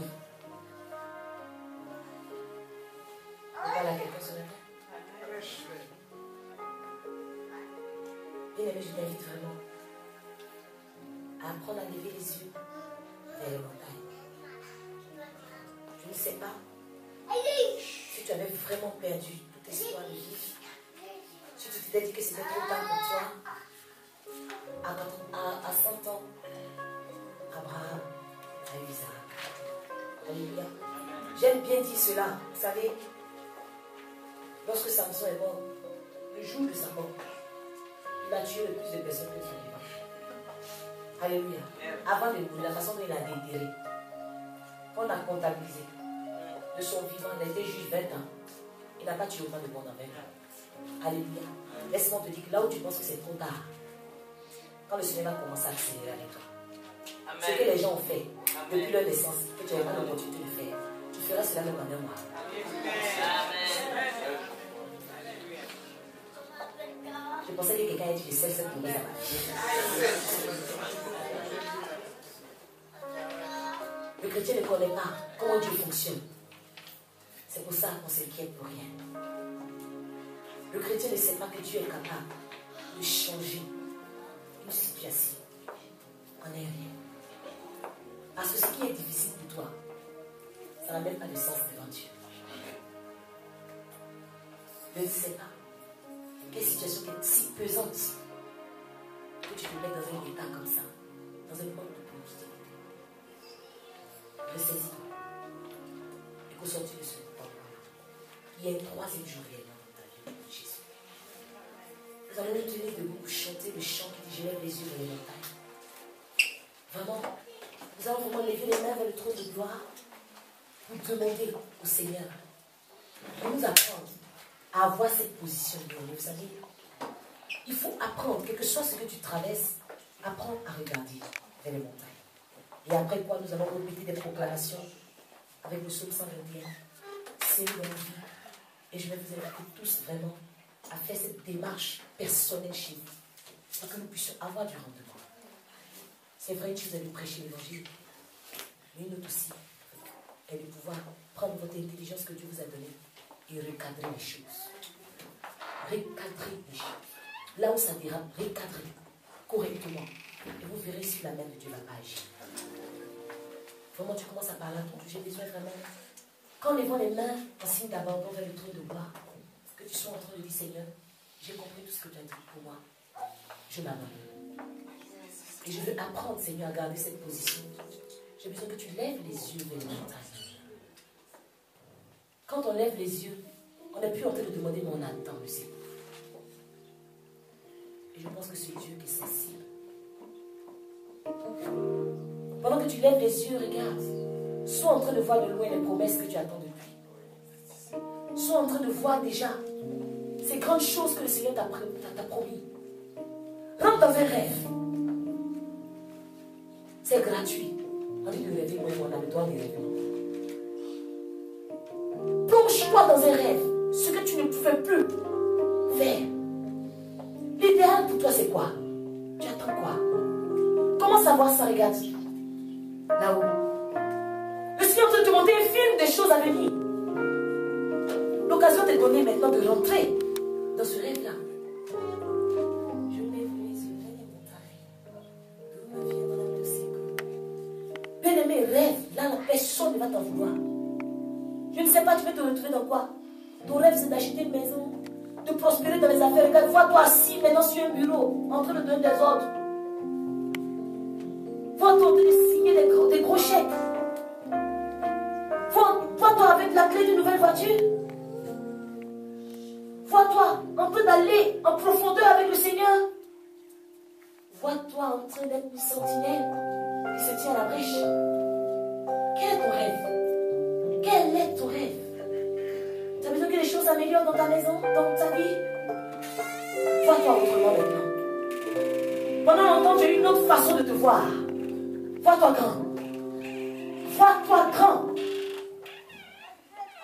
On parle à quelqu'un ce matin. Bien aimé, je t'invite vraiment à apprendre à lever les yeux vers les montagnes. Je ne sais pas si tu avais vraiment perdu tout espoir de vie. Si tu t'étais dit que c'était trop tard pour toi. À 100 ans, Abraham a eu Isaac. Alléluia. J'aime bien dire cela. Vous savez, lorsque Samson est mort, le jour de sa mort, il a tué le plus de personnes que son vivant. Alléluia. Avant de mourir, la façon dont il a déterré, qu'on a comptabilisé, de son vivant, il a été juge 20 ans. Il n'a pas tué autant de monde en 20 ans. Alléluia. Laisse-moi te dire que là où tu penses que c'est trop tard, quand le Seigneur va commencer à accélérer avec toi, amen, ce que les gens ont fait depuis leur naissance, que tu n'avais pas l'opportunité de faire, tu feras cela même en un mois. Je pensais que quelqu'un ait dit, je sais cette promesse à ma vie. Le chrétien ne connaît pas comment Dieu fonctionne. C'est pour ça qu'on s'inquiète pour rien. Le chrétien ne sait pas que Dieu est capable de changer une situation en un rien. Parce que ce qui est difficile pour toi, ça n'a même pas de sens devant Dieu. Je ne sais pas quelle situation est si pesante que tu te mets dans un état comme ça, dans un monde de productivité. Ressaisis-toi et qu'au sortir de ce temps, il y a une troisième jour réellement dans ta vie de Jésus. Nous allons nous tenir debout pour chanter le chant qui dit je lève les yeux vers les montagnes. Vraiment, nous allons vraiment lever les mains vers le trône de gloire pour demander au Seigneur de nous apprendre à avoir cette position de Dieu. Vous savez, il faut apprendre, quel que soit ce que tu traverses, apprendre à regarder vers les montagnes. Et après quoi, nous allons répéter des proclamations avec le psaume 121. C'est mon vie. Et je vais vous inviter tous vraiment à faire cette démarche personnelle chez vous pour que nous puissions avoir du rendement. C'est vrai que vous avez prêché l'évangile, mais une autre aussi est de pouvoir prendre votre intelligence que Dieu vous a donnée et recadrer les choses. Recadrer les choses. Là où ça dérape, recadrer correctement. Et vous verrez si la main de Dieu va pas agir. Vraiment, tu commences à parler à ton Dieu. J'ai besoin vraiment. Quand levant les mains en signe d'abandon vers le trône de gloire, que tu sois en train de dire Seigneur, j'ai compris tout ce que tu as dit pour moi. Je m'abandonne. Et je veux apprendre, Seigneur, à garder cette position. J'ai besoin que tu lèves les yeux vers les montagnes. Quand on lève les yeux, on n'est plus en train de demander, mais on attend le Seigneur. Et je pense que c'est Dieu qui est sensible. Pendant que tu lèves les yeux, regarde. Sois en train de voir de loin les promesses que tu attends depuis. Sois en train de voir déjà ces grandes choses que le Seigneur t'a promis. Rentre dans un rêve. C'est gratuit. On dit de rêver, moi, mon âme, toi, de rêver. Plonge-toi dans un rêve, ce que tu ne pouvais plus faire. L'idéal pour toi, c'est quoi? Tu attends quoi? Comment savoir ça? Regarde. Là-haut. Le Seigneur te demander un film des choses à venir. L'occasion t'est donnée maintenant de rentrer dans ce rêve-là. Je lève les yeux vers les montagnes. D'où me viendra le secours? Bien-aimé, rêve. Là, personne ne va t'en vouloir. Je ne sais pas, tu vas te retrouver dans quoi? Ton rêve, c'est d'acheter une maison, de prospérer dans les affaires. Regarde, vois-toi assis maintenant sur un bureau, en train de donner des ordres. Vois-toi en train de signer des gros chèques. Vois-toi avec la clé d'une nouvelle voiture. Vois-toi en train d'aller en profondeur avec le Seigneur. Vois-toi en train d'être une sentinelle qui se tient à la brèche. Quel est ton rêve? Quel est ton rêve? Tu as besoin que les choses s'améliorent dans ta maison, dans ta vie? Vois-toi autrement maintenant. Pendant longtemps, tu as eu une autre façon de te voir. Vois-toi grand. Vois-toi grand.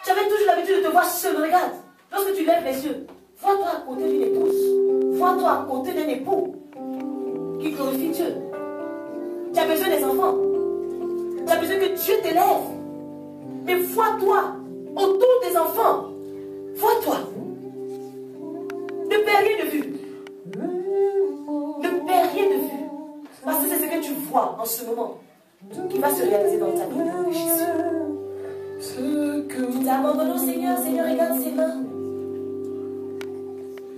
Tu avais toujours l'habitude de te voir seul. Regarde, lorsque tu lèves les yeux, vois-toi à côté d'une épouse. Vois-toi à côté d'un époux qui glorifie Dieu. Tu as besoin des enfants. Tu as besoin que Dieu t'élève. Mais vois-toi autour des enfants. Vois-toi. Ne perds rien de vue. Ne perds rien de vue. Parce que c'est ce que tu vois en ce moment qui va se réaliser dans ta vie de Jésus. Tu t'es abandonné au Seigneur. Seigneur, regarde ses mains.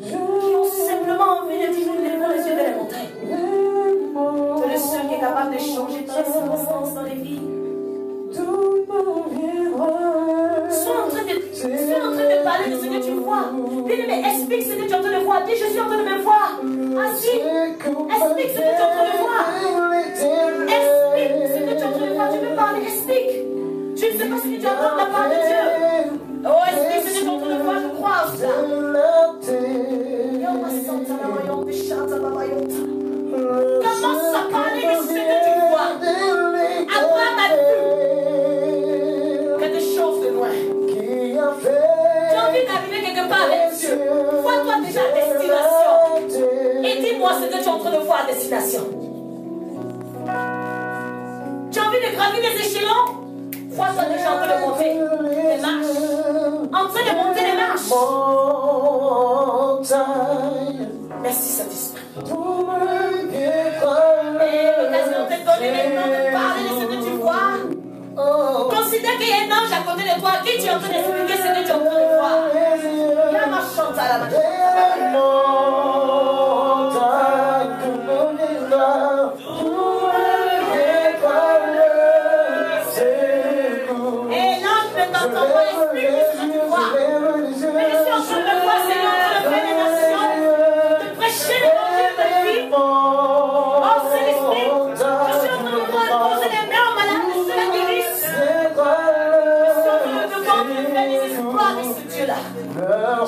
Qui ont simplement envie de dire, nous lèvons les yeux vers les montagnes. Tu es le seul qui est capable de changer toutes les circonstances dans les vies. Sois en train de parler de ce que tu vois. Bien-aimé, explique ce que tu es en train de voir. Dis, je suis en train de me voir. Ainsi, explique ce que tu es en train de voir. Explique ce que tu es en train de voir. Tu peux parler, explique. Tu ne sais pas ce que tu entends de la part de Dieu. Oh, explique ce que tu es en train de voir. Je crois en cela. Commence à parler de ce que tu vois. Abraham a vu quelque chose de loin. Tu as envie d'arriver quelque part avec Dieu. Vois-toi déjà à destination. Et dis-moi ce que tu es en train de voir à destination. Tu as envie de gravir les échelons? Vois-toi déjà en train de monter les marches. En train de monter les marches. Merci Saint-Esprit. Et l'occasion t'est donnée maintenant de parler de ce que tu vois. Considère qu'il y a un ange à côté de toi qui tu es en train d'expliquer ce que tu es en train de voir. Il y a ma chante à la main. Et l'ange ne t'entend pas expliquer ce que tu vois. Mais je suis en train de voir, Seigneur, en train de faire des nations, de prêcher l'évangile de vie. Oh Saint-Esprit, je suis en train de voir poser les mains aux malades, de ceux qui guérissent. Je suis en train de voir de faire des espoirs avec ce Dieu-là. Oh,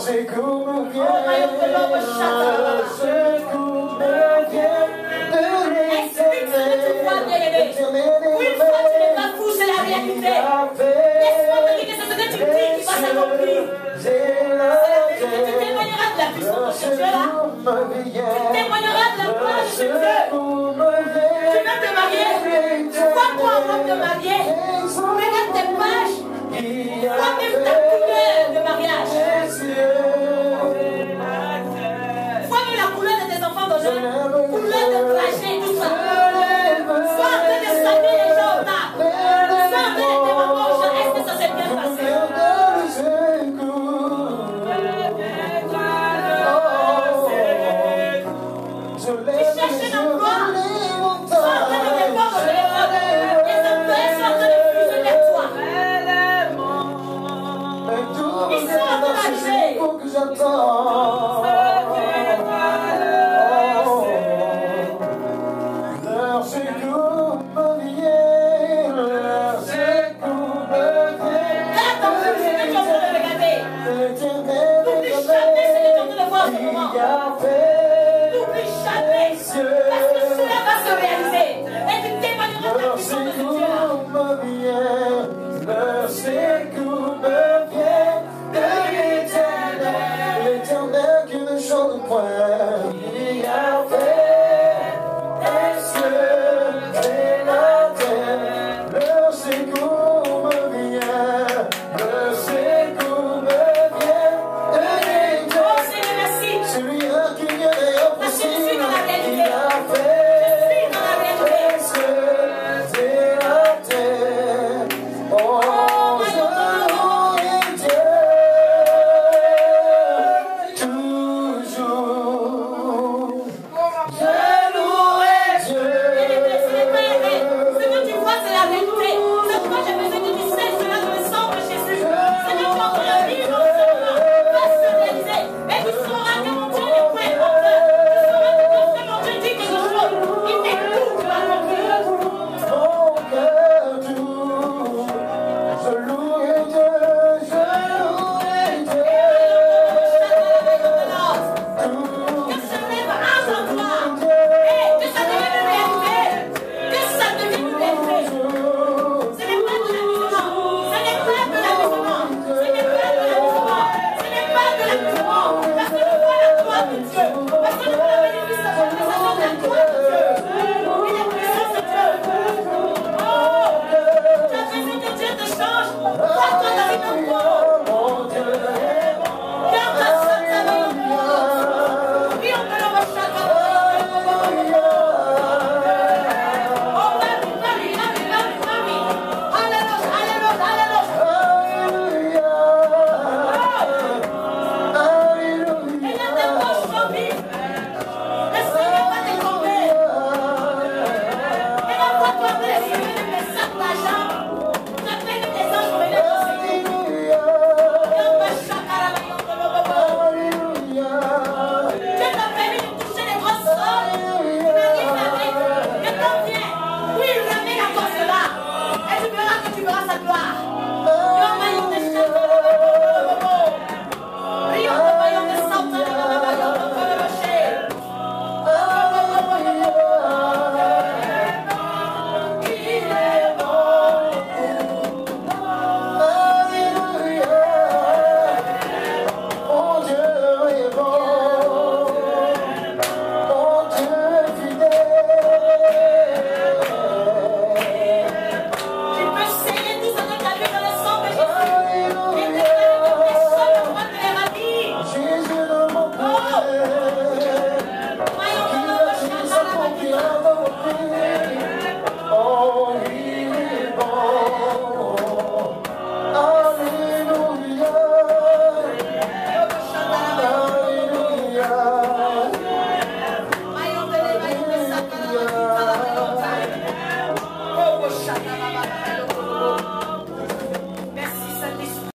Maïo, que l'homme chante. Explique ce que tu vois, bien-aimé. Une fois tu n'es pas fou, c'est la réalité. Laisse-moi te dire que c'est ce que tu dis qui va s'accomplir. Tu témoigneras de la puissance de ce Dieu-là. Tu témoigneras de la gloire de ce Dieu. Tu veux te marier. Vois-toi avant de te marier. Regarde tes pages. Vois même ta couleur de mariage. Vois même la couleur de tes enfants d'honneur. Couleur de trajet, tout ça. Sois en train de saluer les gens au table. Sois en train de demander aux gens, est-ce que ça s'est bien passé? Tu cherches un emploi. Sois en train de répondre au téléphone. Les employés sont en train de fuser vers toi. Le secours me vient de l'Éternel, l'Éternel qui ne chante point. Il a fait les cieux et la terre. Le secours me vient, le secours me vient de l'Éternel. Celui-là qui vient des impossibles, il a fait les cieux et la terre. Oh, je louerai Dieu toujours. Je louerai Dieu. Ce que tu vois, c'est la vérité. Cette fois, j'ai besoin que tu sais cela dans le sang de Jésus. C'est que tu es en train de vivre en ce moment. Va se réaliser. Et tu sauras que mon Dieu n'est point menteur. Tu sauras que quand mon Dieu dit quelque chose, il t'écoute à ton cœur. Mon cœur tout, je louerai Dieu, je louerai Dieu. Que ça lève un en toi. Et que ça devienne une réalité. Que ça devienne une réalité. Ce n'est pas de l'amusement. Ce n'est pas de l'amusement. Ce n'est pas de l'amusement. Ce n'est pas de l'amusement. Parce que nous voilà la gloire de Dieu. Parce que nous voilà la manifestation de la gloire de Dieu. Il est puissant ce Dieu. Oh, tu as besoin que Dieu te change. Toi dans une foi. Mon Dieu est bon. Garde la sainte saveur. Oui, on peut le rechercher. Oh, Marie, Marie, Marie, Marie, Marie. Alléluia, Alléluia, Alléluia. Alléluia, Et là, tes poches sont vides. Le Seigneur va te combler. Et là, toi, tu as besoin de mes sacs d'argent. Tu as besoin de tes anges pour venir te sécuriser. Et on va chacun la maison de l'eau. Alléluia. Dieu t'a permis de toucher les grosses sols. Tu m'as dit, Fabrice, le temps vient. Oui, il ramène encore cela. Et tu verras que tu verras sa gloire. Yo, maillon de chacun. Rio, maillon de Satan, maillon de Rocher. Il est bon. Mon Dieu est bon, mon Dieu est fidèle. Tu peux saigner tout ce que tu as vu dans le sang de Jésus. Et déclarer que tes sols vont te les ravir. Jésus ne m'en Maillon qui de a Rocher, tué sa confiance dans mon pays. Oh, il est bon. Alléluia. Alléluia. maillon de Satan, maillon de Satan. Oh, Satan,